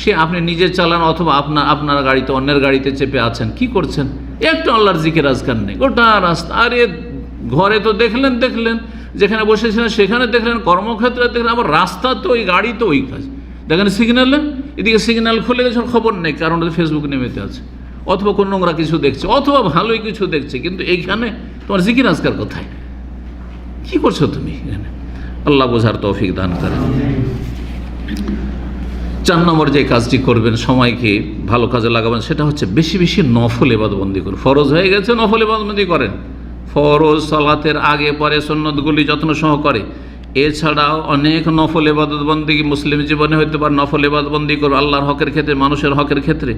Speaker 1: সে আপনি নিজে চালান অথবা আপনার গাড়িতে অন্যের গাড়িতে চেপে আছেন, কি করছেন? একটু আল্লাহর জিকির আজকার নেই গোটা রাস্তা। আরে ঘরে তো দেখলেন, যেখানে বসেছিলেন সেখানে দেখলেন, কর্মক্ষেত্রে দেখলেন, আবার রাস্তা তো ওই গাড়ি তো ওই কাজ। দেখেন সিগন্যালে, এদিকে সিগন্যাল খুলে গেছে, খবর নেই, কারণ ফেসবুক নেমেতে আছে, অথবা কোনো নোংরা কিছু দেখছে, অথবা ভালোই কিছু দেখছে। কিন্তু এইখানে তোমার জিকির আজকার কোথায়? কি করছো তুমি এখানে? আল্লাহ বোঝার তৌফিক দান করেন। 4 নম্বর যে কাজটি করবেন, সময়কে ভালো কাজে লাগাবেন, সেটা হচ্ছে বেশি বেশি নফল ইবাদতবন্দি করুন। ফরজ হয়ে গেছে, নফল ইবাদতবন্দি করেন। ফরজ সালাতের আগে পরে সুন্নতগুলি যত্ন সহকারে। এছাড়াও অনেক নফল ইবাদতবন্দি মুসলিম জীবনে হইতে পারে, নফল ইবাদতবন্দি করবে আল্লাহর হকের ক্ষেত্রে, মানুষের হকের ক্ষেত্রে।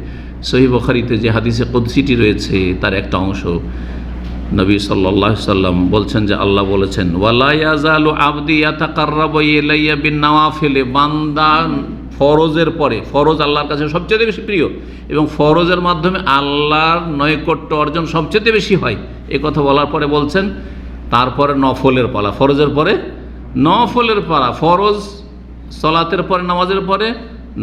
Speaker 1: সহিহ বুখারীতে যে হাদিসে কুদসিটি রয়েছে তার একটা অংশ, নবী সাল্লাল্লাহু আলাইহি সাল্লাম বলছেন যে আল্লাহ বলেছেন, ওয়ালা ইয়াজালু আবদি ইয়াতাকাররাবু ইলাইয়া বিন-নওয়াফিল। বান্দা ফরজের পরে, ফরজ আল্লাহর কাছে সবচেয়ে বেশি প্রিয় এবং ফরজের মাধ্যমে আল্লাহর নৈকট্য অর্জন সবচেয়ে বেশি হয়। এ কথা বলার পরে বলছেন তারপরে নফলের পালা, ফরজের পরে নফলের পালা। ফরজ সলাতের পরে, নামাজের পরে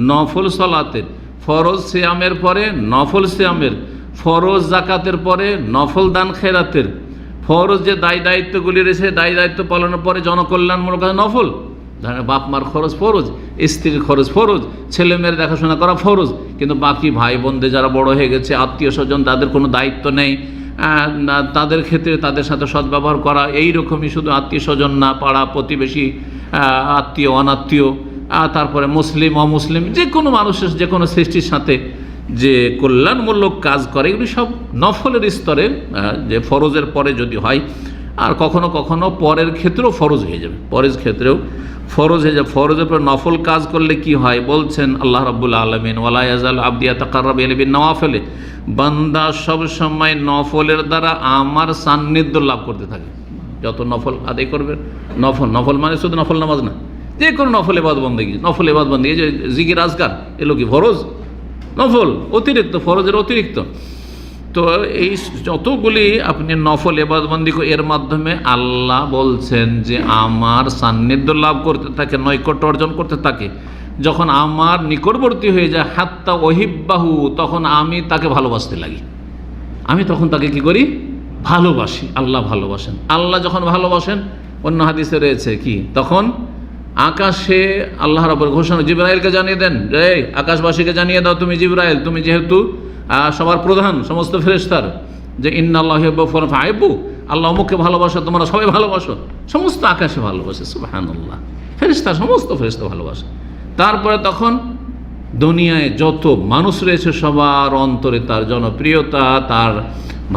Speaker 1: নফল সলাতের, ফরজ সিয়ামের পরে নফল সিয়ামের, ফরজ জাকাতের পরে নফল দান খেরাতের, ফরজ যে দায়িত্বগুলি রয়েছে দায়িত্ব পালনের পরে জনকল্যাণমূলক নফল, ধরেন বাপ মার খরচ ফরজ, স্ত্রীর খরচ ফরজ, ছেলে মেয়ের দেখাশোনা করা ফরজ, কিন্তু বাকি ভাই বোনদের যারা বড় হয়ে গেছে, আত্মীয় স্বজন, তাদের কোনো দায়িত্ব নেই, তাদের ক্ষেত্রে তাদের সাথে সদ্ব্যবহার করা, এই রকমই শুধু আত্মীয় স্বজন না, পাড়া প্রতিবেশী, আত্মীয় অনাত্মীয়, তারপরে মুসলিম অমুসলিম, যে কোনো মানুষের যে কোনো সৃষ্টির সাথে যে কল্যাণমূলক কাজ করে, এগুলি সব নফলের স্তরে, যে ফরজের পরে যদি হয়, আর কখনো কখনো পরের ক্ষেত্রেও ফরজ হয়ে যাবে, পরের ক্ষেত্রেও ফরজ হয়ে যাবে। ফরজের পর নফল কাজ করলে কি হয় বলছেন আল্লাহ রাব্বুল আলামিন, ওয়ালা ইয়াজালু আবদি ইয়াতাকাররাবু ইলাইহি বিন-নওয়াফিল, বান্দা সব সময় নফলের দ্বারা আমার সান্নিধ্য লাভ করতে থাকে। যত নফল আদায় করবে, নফল মানে শুধু নফল নামাজ না, যে কোনো নফল ইবাদত বন্দেগী, নফল ইবাদত বন্দেগী, যে জিকির আজকার, এগুলো কি ফরজ? নফল, অতিরিক্ত, ফরজের অতিরিক্ত। তো এই যতগুলি আপনি নফল ইবাদতবন্দি এর মাধ্যমে আল্লাহ বলছেন যে আমার সান্নিধ্য লাভ করতে থাকে, নৈকট্য অর্জন করতে থাকে। যখন আমার নিকটবর্তী হয়ে যায়, হাত্তা ওহিব্বাহু, তখন আমি তাকে ভালোবাসতে লাগি, আমি তখন তাকে কি করি? ভালোবাসি। আল্লাহ ভালোবাসেন। আল্লাহ যখন ভালোবাসেন, অন্য হাদিসে রয়েছে কি, তখন আকাশে আল্লাহ রাব্বুল ঘোষণা জিবরাইলকে জানিয়ে দেন, রে আকাশবাসীকে জানিয়ে দাও, তুমি জিবরাইল, তুমি যেহেতু সবার প্রধান সমস্ত ফেরেশতার, যে ইন্নাল্লাহু ইউহিব্বু ফাহিব্বু, আল্লাহ অমুককে ভালোবাসো, তোমরা সবাই ভালোবাসো, সমস্ত আকাশে ভালোবাসে, সুবহানাল্লাহ, ফেরেশতা, সমস্ত ফেরেশতা ভালোবাসে। তারপরে তখন দুনিয়ায় যত মানুষ রয়েছে সবার অন্তরে তার জনপ্রিয়তা, তার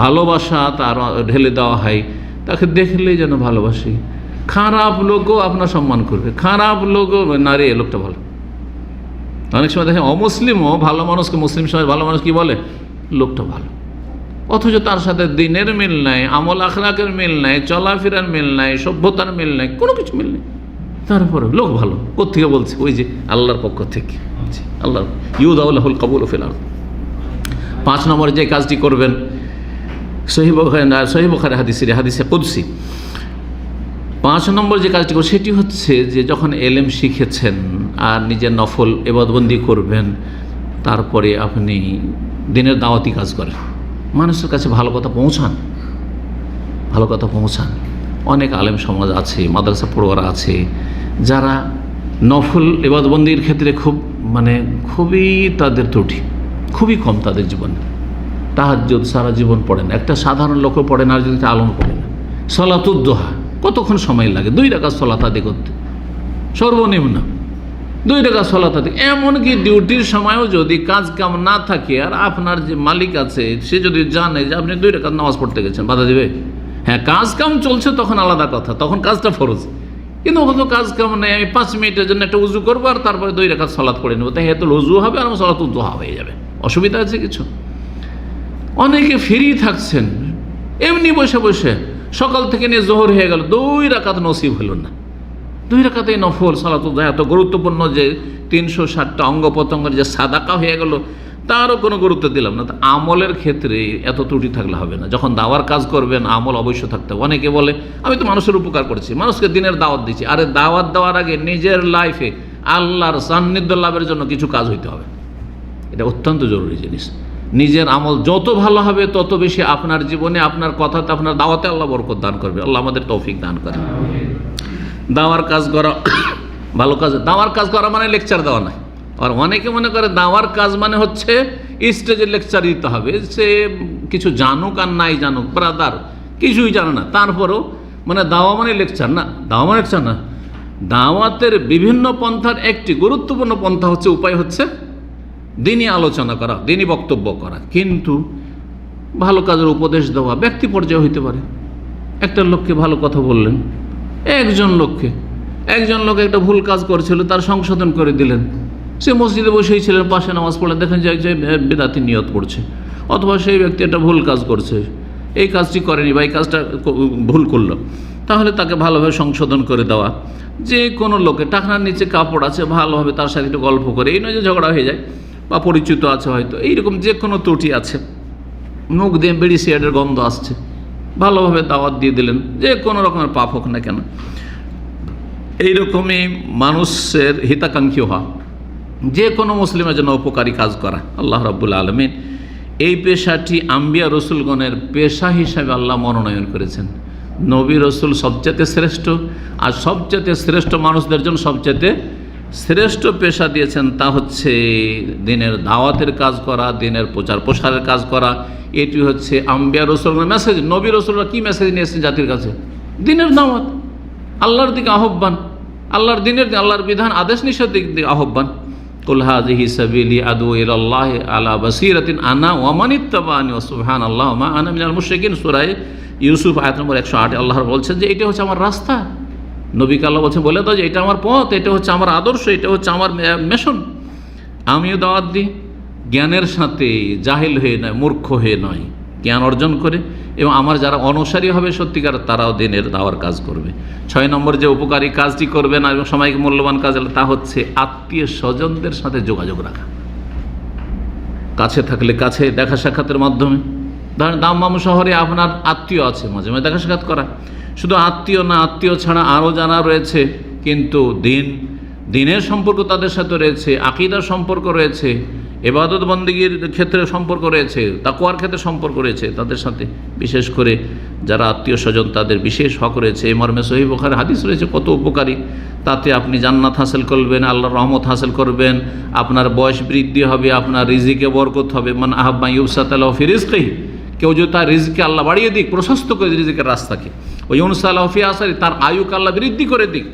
Speaker 1: ভালোবাসা তার ঢেলে দেওয়া হয়, তাকে দেখলেই যেন ভালোবাসি। খারাপ লোকও আপনার সম্মান করবে, খারাপ লোকও না রে লোকটা ভালো। অনেক সময় দেখেন অমুসলিমও ভালো মানুষকে, মুসলিম সমাজ ভালো মানুষ কি বলে, লোকটা ভালো, অথচ তার সাথে দিনের মিল নাই, আমল আখলাকের মিল নাই, চলাফেরার মিল নাই, সভ্যতার মিল নাই, কোনো কিছু মিল নেই, তারপরে লোক ভালো। কোত্থেকে বলছে? ওই যে আল্লাহর পক্ষ থেকে, আল্লাহ ইউদাউল্লাহুল কাবুল ফিল আরদ। 5 নম্বরে যে কাজটি করবেন, সহিহ বুখারী হাদিসে কুদসি, 5 নম্বর যে কাজটি করবেন সেটি হচ্ছে যে যখন এলেম শিখেছেন আর নিজের নফল ইবাদতবন্দি করবেন, তারপরে আপনি দিনের দাওয়াতি কাজ করেন, মানুষের কাছে ভালো কথা পৌঁছান, ভালো কথা পৌঁছান। অনেক আলেম সমাজ আছে, মাদ্রাসা পড়ুয়ারা আছে, যারা নফল ইবাদতবন্দির ক্ষেত্রে খুবই তাদের ত্রুটি, খুবই কম তাদের জীবনে। তাহাজ্জুদ সারা জীবন পড়েন, একটা সাধারণ লোকও পড়ে না, আর যদি আলম পড়ে না। সলাতুদ দোহা কতক্ষণ সময় লাগে 2 রাকাত সলাত আদায় করতে, সর্বনিম্ন 2 রাকাত সলাত আদায়। এমনকি ডিউটির সময়ও যদি কাজ কাম না থাকে আর আপনার যে মালিক আছে সে যদি জানে যে আপনি 2 রাকাত নামাজ পড়তে গেছেন, বাধা দেবে? হ্যাঁ, কাজ কাম চলছে তখন আলাদা কথা, তখন কাজটা ফরজ। কিন্তু কত কাজ কাম নেই, আমি 5 মিনিটের জন্য একটা উজু করবো আর তারপরে 2 রাকাত সলাত পড়ে নেবো, তাই এত উজু হবে আর আমার সলাতুদ দোহা হয়ে যাবে, অসুবিধা আছে কিছু? অনেকে ফ্রি থাকছেন, এমনি বসে বসে সকাল থেকে নিয়ে জোহর হয়ে গেল, 2 রাকাত নসিব হলো না। 2 রাকাতেই নফল সালাতুদ দোহা এত গুরুত্বপূর্ণ যে 360টা অঙ্গ প্রত্যঙ্গের যে সাদাকা হয়ে গেল, তারও কোনো গুরুত্ব দিলাম না। আমলের ক্ষেত্রে এত ত্রুটি থাকলে হবে না। যখন দাওয়ার কাজ করবেন আমল অবশ্য থাকতে হবে। অনেকে বলে আমি তো মানুষের উপকার করছি, মানুষকে দিনের দাওয়াত দিচ্ছি। আরে দাওয়াত দেওয়ার আগে নিজের লাইফে আল্লাহর সান্নিধ্য লাভের জন্য কিছু কাজ হইতে হবে, এটা অত্যন্ত জরুরি জিনিস। নিজের আমল যত ভালো হবে তত বেশি আপনার জীবনে, আপনার কথাতে, আপনার দাওয়াতে আল্লাহ বরকত দান করবে। আল্লাহ আমাদের তৌফিক দান করে। দাওয়ার কাজ করা ভালো কাজ। দাওয়ার কাজ করা মানে লেকচার দেওয়া নয়। আর অনেকে মনে করে দাওয়ার কাজ মানে হচ্ছে স্টেজে লেকচার দিতে হবে, সে কিছু জানুক আর নাই জানুক, ব্রাদার কিছুই জানে না, তারপরেও মানে দাওয়া মানে লেকচার না, দাওয়া মানে লেকচার না। দাওয়াতের বিভিন্ন পন্থার একটি গুরুত্বপূর্ণ পন্থা হচ্ছে, উপায় হচ্ছে দিনী আলোচনা করা, দিনী বক্তব্য করা। কিন্তু ভালো কাজের উপদেশ দেওয়া ব্যক্তি পর্যায়ে হইতে পারে। একটা লোককে ভালো কথা বললেন, একজন লোক একটা ভুল কাজ করেছিল, তার সংশোধন করে দিলেন। সে মসজিদে বসেই ছিলেন, পাশে নামাজ পড়লেন, দেখেন যে বেদাতি নিয়ত পড়ছে, অথবা সেই ব্যক্তি একটা ভুল কাজ করছে, এই কাজটি করেনি বা এই কাজটা ভুল করলো, তাহলে তাকে ভালোভাবে সংশোধন করে দেওয়া। যে কোনো লোকে টাকার নিচে কাপড় আছে, ভালোভাবে তার সাথে একটু গল্প করে, এই নয় যে ঝগড়া হয়ে যায়, বা পরিচিত আছে হয়তো, এইরকম যে কোনো ত্রুটি আছে, মুখ দিয়ে বিড়ি সিগারেটের গন্ধ আসছে, ভালোভাবে দাওয়াত দিয়ে দিলেন, যে কোনো রকমের পাপ হোক না কেন। এইরকমই মানুষের হিতাকাঙ্ক্ষী হওয়া, যে কোনো মুসলিমের জন্য উপকারী কাজ করা। আল্লাহ রাব্বুল আলামিন এই পেশাটি আম্বিয়া রসুলগণের পেশা হিসাবে আল্লাহ মনোনয়ন করেছেন। নবী রসুল সবচেয়ে শ্রেষ্ঠ, আর সবচেয়ে শ্রেষ্ঠ মানুষদের জন্য সবচেয়ে শ্রেষ্ঠ পেশা দিয়েছেন তা হচ্ছে দিনের দাওয়াতের কাজ করা, দিনের প্রচার প্রসারের কাজ করা। এটি হচ্ছে আম্বিয়া রসুলের মেসেজ। নবী রসুলরা কী মেসেজ নিয়ে এসেছেন জাতির কাছে? দিনের দাওয়াত, আল্লাহর দিকে আহ্বান, আল্লাহর দিনের, আল্লাহর বিধান আদেশ নিষেধের দিকে আহ্বান। কুল হাযিহি সাবিলি আদউ ইলাল্লাহি আলা বাসীরাতিন আনা ওয়া মান ইত্তাবা'আনি ওয়া সুবহানাল্লাহি মা আনা মিনাল মুশরিকিন। সূরা ইউসুফ আয়াত নম্বর 108 আল্লাহ বলছেন যে এটা হচ্ছে আমার রাস্তা। নবীকে আল্লাহ বলছেন বলে দাও যে এটা আমার পথ, এটা হচ্ছে আমার আদর্শ, এটা হচ্ছে আমার মিশন। আমিও দাওয়াত দিই জ্ঞানের সাথে, জাহিল হয়ে নয়, মূর্খ হয়ে নয়, জ্ঞান অর্জন করে। এবং আমার যারা অনুসারী হবে সত্যিকার, তারাও দিনের দাওয়ার কাজ করবে। 6 নম্বর যে উপকারী কাজটি করবেন এবং সময়কে মূল্যবান কাজ, তা হচ্ছে আত্মীয় স্বজনদের সাথে যোগাযোগ রাখা। কাছে থাকলে কাছে দেখা সাক্ষাতের মাধ্যমে, ধরেন দাম্মাম শহরে আপনার আত্মীয় আছে, মাঝে মাঝে দেখা সাক্ষাৎ করা। শুধু আত্মীয় না, আত্মীয় ছাড়া আরও জানা রয়েছে, কিন্তু দিনের সম্পর্ক তাদের সাথে রয়েছে, আকীদার সম্পর্ক রয়েছে, ইবাদত বন্দেগীর ক্ষেত্রে সম্পর্ক রয়েছে, তাকওয়ার ক্ষেত্রে সম্পর্ক রয়েছে তাদের সাথে। বিশেষ করে যারা আত্মীয় স্বজন, তাদের বিশেষ হক রয়েছে। এই মর্মে সহিহ বুখারী হাদিস রয়েছে কত উপকারী। তাতে আপনি জান্নাত হাসিল করবেন, আল্লাহর রহমত হাসিল করবেন, আপনার বয়স বৃদ্ধি হবে, আপনার রিজিকে বরকত হবে। মান আহাব্বা ইউবসাতা লাহু ফি রিজকিহি, কেউ যদি তার রিজকে আল্লাহ বাড়িয়ে দিক, প্রশস্ত করে রিজিকের রাস্তাকে, ওই ইউনসা লাহু ফি আসারি, তার আয়ুকে আল্লাহ বৃদ্ধি করে দিক,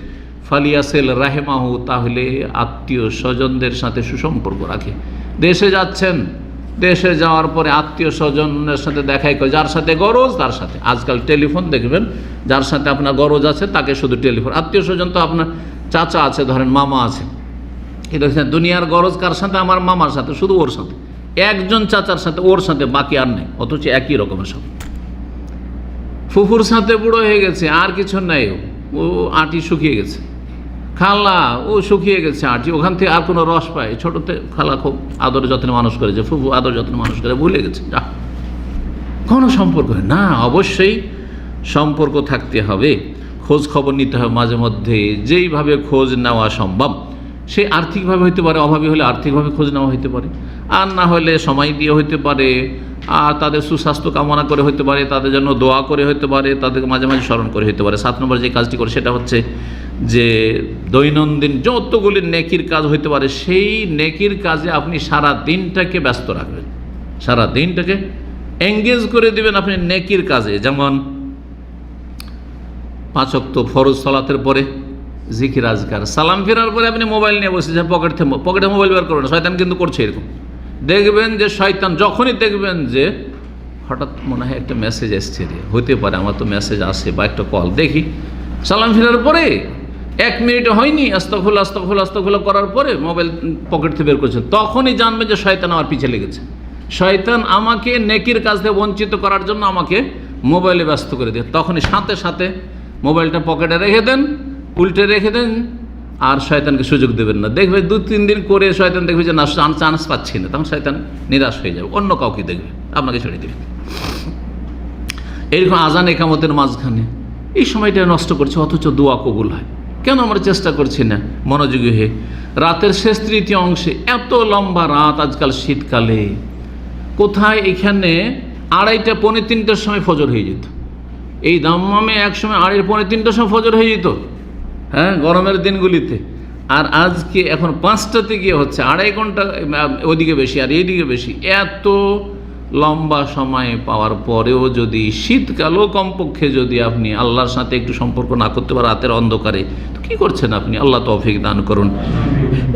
Speaker 1: ফালিয়াসিল রাহিমাহু, তাহলে আত্মীয় স্বজনদের সাথে সুসম্পর্ক রাখে। দেশে যাচ্ছেন, দেশে যাওয়ার পরে আত্মীয় স্বজনের সাথে দেখাই করে, যার সাথে গরজ তার সাথে। আজকাল টেলিফোন দেখবেন, যার সাথে আপনার গরজ আছে তাকে শুধু টেলিফোন। আত্মীয় স্বজন তো আপনার চাচা আছে, ধরেন মামা আছে, এটা দুনিয়ার গরজ কার সাথে? আমার মামার সাথে, শুধু ওর সাথে, একজন চাচার সাথে, ওর সাথে, বাকি আর নেই। অথচ একই রকমের সব। ফুফুর সাথে বুড়ো হয়ে গেছে, আর কিছু নেই, ও আঁটি শুকিয়ে গেছে। খালা, ও শুকিয়ে গেছে আঁটি, ওখান থেকে আর কোনো রস পায়। ছোটোতে খালা খুব আদর যত্নে মানুষ করেছে, ফুফু আদর যত্নে মানুষ করে, ভুলে গেছে, যা কোনো সম্পর্ক না। অবশ্যই সম্পর্ক থাকতে হবে, খোঁজ খবর নিতে হবে মাঝে মধ্যে, যেইভাবে খোঁজ নেওয়া সম্ভব। সে আর্থিকভাবে হইতে পারে, অভাবী হলে আর্থিকভাবে খোঁজ নেওয়া হইতে পারে, আর না হলে সময় দিয়ে হইতে পারে, আর তাদের সুস্বাস্থ্য কামনা করে হইতে পারে, তাদের জন্য দোয়া করে হইতে পারে, তাদেরকে মাঝে মাঝে স্মরণ করে হইতে পারে। 7 নম্বর যে কাজটি করে সেটা হচ্ছে যে দৈনন্দিন যতগুলি নেকির কাজ হইতে পারে, সেই নেকির কাজে আপনি সারা দিনটাকে ব্যস্ত রাখবেন, সারা দিনটাকে এঙ্গেজ করে দিবেন আপনি নেকির কাজে। যেমন 5 ওয়াক্ত ফরজ সালাতের পরে জিকির আজকার, সালাম ফেরার পরে আপনি মোবাইল নিয়ে বসেছেন, পকেটে মোবাইল বের করবেন। শয়তান কিন্তু করছে এরকম। দেখবেন যে শয়তান যখনই দেখবেন যে হঠাৎ মনে হয় একটা মেসেজ এসছে, রে হতে পারে আমার তো মেসেজ আসে বা একটা কল, দেখি সালাম ফেরার পরে 1 মিনিট হয়নি, আস্তাগফিরুল্লাহ আস্তাগফিরুল্লাহ আস্তাগফিরুল্লাহ করার পরে মোবাইল পকেট থেকে বের করছেন, তখনই জানবেন যে শয়তান আমার পিছে লেগেছে। শয়তান আমাকে নেকির কাজ থেকে বঞ্চিত করার জন্য আমাকে মোবাইলে ব্যস্ত করে দেয়। তখনই সাথে সাথে মোবাইলটা পকেটে রেখে দেন, উল্টে রেখে দেন, আর শয়তানকে সুযোগ দেবেন না। দেখবে 2-3 দিন করে শয়তান দেখবে যে না, চান্স পাচ্ছি না, তখন শয়তান নিরাশ হয়ে যাবে, অন্য কাউকে দেখবে, আপনাকে ছেড়ে দেবে। এইরকম আজান একামতের মাঝখানে এই সময়টা নষ্ট করছে, অথচ দোয়া কবুল হয়। কেন আমরা চেষ্টা করছি না মনোযোগী হয়ে? রাতের শেষ তৃতীয় অংশে, এত লম্বা রাত আজকাল শীতকালে, কোথায় এখানে 2:30 পৌনে 3টার সময় ফজর হয়ে যেত। এই দাম্মামে এক সময় 2:30 পৌনে 3টার সময় ফজর হয়ে যেত, হ্যাঁ, গরমের দিনগুলিতে। আর আজকে এখন 5টাতে গিয়ে হচ্ছে, 2.5 ঘন্টা ওদিকে বেশি আর এইদিকে বেশি। এত লম্বা সময় পাওয়ার পরেও যদি শীতকালও কমপক্ষে যদি আপনি আল্লাহর সাথে একটু সম্পর্ক না করতে পারেন রাতের অন্ধকারে, তো কী করছেন আপনি? আল্লাহ তৌফিক দান করুন।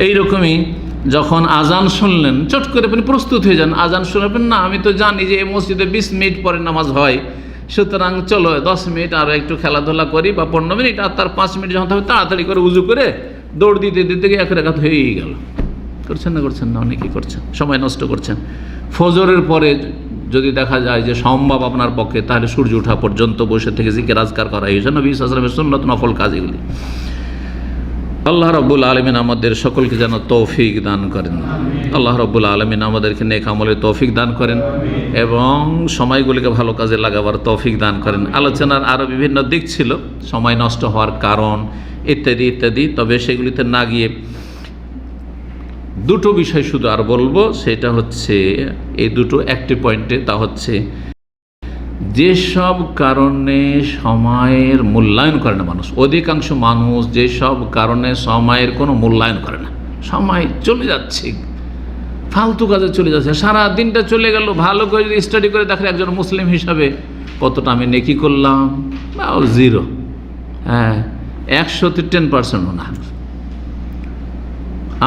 Speaker 1: এইরকমই যখন আজান শুনলেন, চট করে আপনি প্রস্তুত হয়ে যান। আজান শুনবেন না, আমি তো জানি যে এই মসজিদে 20 মিনিট পরে নামাজ হয়, সুতরাং চলো 10 মিনিট আরও একটু খেলাধুলা করি, বা 15 মিনিট, আর তার 5 মিনিট যখন হবে তাড়াতাড়ি করে উজু করে দৌড় দিতে দিতে গিয়ে 1 রাকাত হয়েই গেল। করছেন না? করছেন না? অনেকেই করছেন, সময় নষ্ট করছেন। ফজরের পরে যদি দেখা যায় যে সম্ভব আপনার পক্ষে, তাহলে সূর্য ওঠা পর্যন্ত বসে থেকে জিকির আজকার করা, এই জন্য নবী সাল্লাল্লাহু আলাইহি ওয়াসাল্লামের সুন্নাত নফল কাজ এগুলি। আল্লাহ রাব্বুল আলামিন আমাদের সকলকে যেন তৌফিক দান করেন। আল্লাহ রাব্বুল আলামিন আমাদেরকে নেক আমলের তৌফিক দান করেন এবং সময়গুলিকে ভালো কাজে লাগাবার তৌফিক দান করেন। আলোচনার আরও বিভিন্ন দিক ছিল, সময় নষ্ট হওয়ার কারণ ইত্যাদি ইত্যাদি, তবে সেগুলিতে না গিয়ে 2টো বিষয় শুধু আর বলবো। সেটা হচ্ছে এই 2টো একটি পয়েন্টে, তা হচ্ছে যেসব কারণে সময়ের মূল্যায়ন করে না মানুষ, অধিকাংশ মানুষ যেসব কারণে সময়ের কোনো মূল্যায়ন করে না, সময় চলে যাচ্ছে, ফালতু কাজে চলে যাচ্ছে, সারা দিনটা চলে গেল। ভালো করে যদি স্টাডি করে দেখেন একজন মুসলিম হিসাবে কতটা আমি নেকি করলাম, বা জিরো, হ্যাঁ 100-তে 10% না।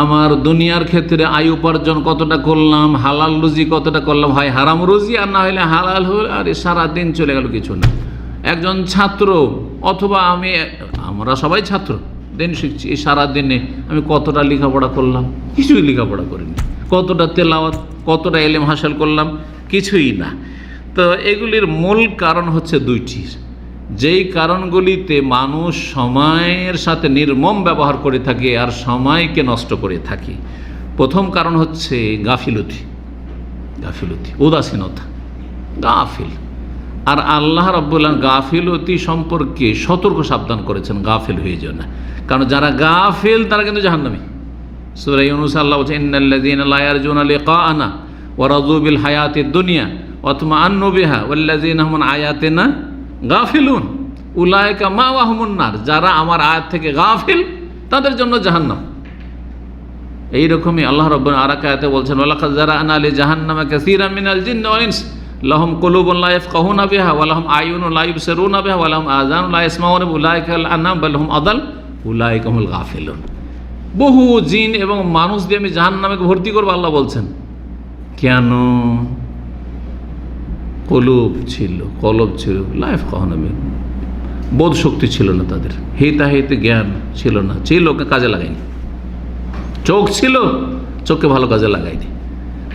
Speaker 1: আমার দুনিয়ার ক্ষেত্রে আয় উপার্জন কতটা করলাম, হালাল রুজি কতটা করলাম, হয় হারাম রুজি আর না হলে হালাল হল, আর সারা দিন চলে গেল কিছু না। একজন ছাত্র অথবা আমরা সবাই ছাত্র, দিন শিখছি, এই সারা দিনে আমি কতটা লেখাপড়া করলাম, কিছুই লেখাপড়া করিনি। কতটা তেলাওয়াত, কতটা এলেম হাসিল করলাম, কিছুই না। তো এগুলির মূল কারণ হচ্ছে দুইটি, যেই কারণগুলিতে মানুষ সময়ের সাথে নির্মম ব্যবহার করে থাকে আর সময়কে নষ্ট করে থাকে। প্রথম কারণ হচ্ছে গাফিলতি, উদাসীনতা, গাফিল। আর আল্লাহ রাব্বুল আলামিন গাফিলতি সম্পর্কে সতর্ক সাবধান করেছেন, গাফিল হয়ে যাও না, কারণ যারা গাফিল তারা কিন্তু জাহান্নামী। সূরা ইউনূস আল্লাহ বলছেন, ইন্নাল্লাযীনা লা ইয়ারজুনা লিকাআনা ওয়া রাযু বিল হায়াতিদ দুনিয়া ওয়া তামান্নু বিহা ওয়াল্লাযীনা হুম আন আয়াতিনা গাফিলুন উলাইকা মাওয়াহুমুন নার। যারা আমার আয়াত থেকে গাফিল তাদের জন্য জাহান্নাম। এইরকমই আল্লাহ রাব্বুল আরেক আয়াতে বলছেন, ওয়ালাকাদ যারা'না লি জাহান্নামা কাসীরাম মিনাল জিন্নি ওয়াল ইনস লাহুম কুলুবুন লা ইয়াফকাহুনা বিহা ওয়া লাহুম আ'য়ুনুন লা ইবসিরুনা বিহা ওয়া লাহুম আযানুন লা ইয়াসমাউনা বিহা উলাইকা কাল আনআম বাল হুম আদাল উলাইকা হুমুল গাফিলুন। বহু জিন এবং মানুষ দিয়ে আমি জাহান্নামে ভর্তি করবো আল্লাহ বলছেন। কেন? কলব ছিল লাইফ কখনো বোধ শক্তি ছিল না তাদের, হিতাহিতে জ্ঞান ছিল না, কাজে লাগায়নি। চোখ ছিল, চোখকে ভালো কাজে লাগায়নি।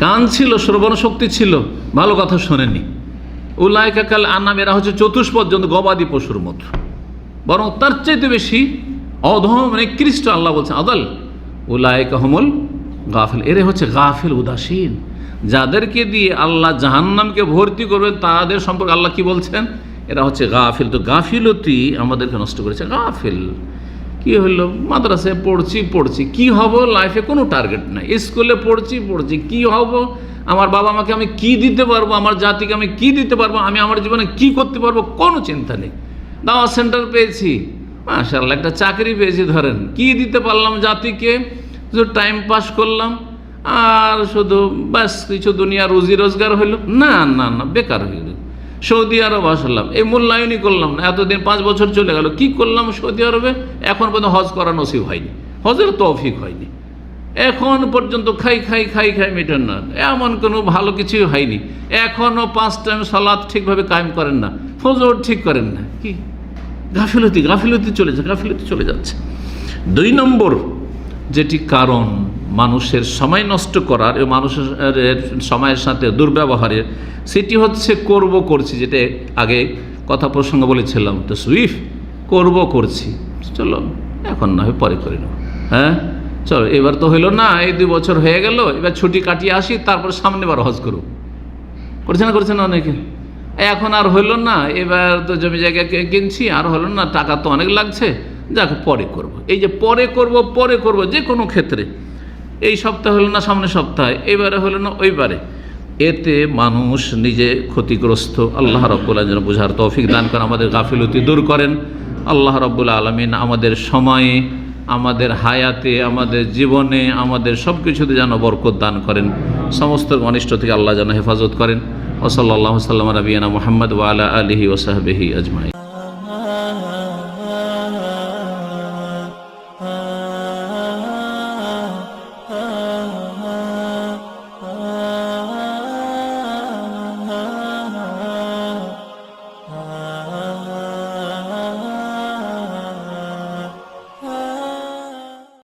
Speaker 1: কান ছিল, শ্রবণ শক্তি ছিল, ভালো কথা শোনেনি। উলাইকা কাল আনাম, এরা হচ্ছে চতুষ্পদ জন্তু, গবাদি পশুর মতো, বরং তার চাইতে বেশি অধম, নিকৃষ্ট। আল্লাহ বলছেন আদাল উলাইকা হুমুল গাফিল, এরা হচ্ছে গাফিল, উদাসীন। যাদেরকে দিয়ে আল্লাহ জাহান্নামকে ভর্তি করবেন তাদের সম্পর্কে আল্লাহ কি বলছেন? এরা হচ্ছে গাফিল। তো গাফিলতি আমাদেরকে নষ্ট করেছে। গাফিল কি হলো? মাদ্রাসায় পড়ছি, কি হব? লাইফে কোনো টার্গেট নাই। স্কুলে পড়ছি, কি হব? আমার বাবা মাকে আমি কি দিতে পারবো, আমার জাতিকে আমি কি দিতে পারবো, আমি আমার জীবনে কি করতে পারবো, কোনো চিন্তা নেই। দাওয়াত সেন্টার পেয়েছি, মাশাআল্লাহ, একটা চাকরি পেয়েছি, ধরেন কি দিতে পারলাম জাতিকে? শুধু টাইম পাস করলাম আর শুধু ব্যাস কিছু দুনিয়া রুজি রোজগার হইল? না, বেকার হয়ে গেল। সৌদি আরব আসলাম, এই মূল্যায়নই করলাম না, এতদিন 5 বছর চলে গেল, কি করলাম সৌদি আরবে? এখন পর্যন্ত হজ করা নসিব হয়নি, হজের তৌফিক হয়নি, এখন পর্যন্ত খাই মিটেন না, এমন কোনো ভালো কিছুই হয়নি। এখনও 5 টাইম সালাত ঠিকভাবে কায়েম করেন না, ফজর ঠিক করেন না। কি গাফিলতি চলে যাচ্ছে। 2 নম্বর যেটি কারণ মানুষের সময় নষ্ট করার এবং মানুষের সময়ের সাথে দুর্ব্যবহারের, সেটি হচ্ছে করছি, যেটা আগে কথা প্রসঙ্গ বলেছিলাম। তো করছি, চলো এখন না হয় পরে করে নেব, হ্যাঁ চলো এবার তো হইলো না, এই 2 বছর হয়ে গেল, এবার ছুটি কাটিয়ে আসি, তারপর সামনে বার হজ করব। করছে না অনেকে? এখন আর হইলো না, এবার তো জমি জায়গা কিনছি, আর হলো না, টাকা তো অনেক লাগছে, যাক পরে করব। এই যে পরে করব যে কোনো ক্ষেত্রে, এই সপ্তাহ হলো না, সামনের সপ্তাহে, এবারে হলো না, ওইবারে, এতে মানুষ নিজে ক্ষতিগ্রস্ত। আল্লাহ রাব্বুল আলামিন যেন বোঝার তৌফিক দান করেন, আমাদের গাফিলতি দূর করেন। আল্লাহ রাব্বুল আলামিন আমাদের সময়ে, আমাদের হায়াতে, আমাদের জীবনে, আমাদের সব কিছুতে যেন বরকত দান করেন, সমস্ত অনিষ্ট থেকে আল্লাহ যেন হেফাজত করেন। ওয়া সাল্লাল্লাহু আলা নবিয়িনা মুহাম্মদ ওয়া আলা আলিহি ওয়া সাহবিহি আজমাইন।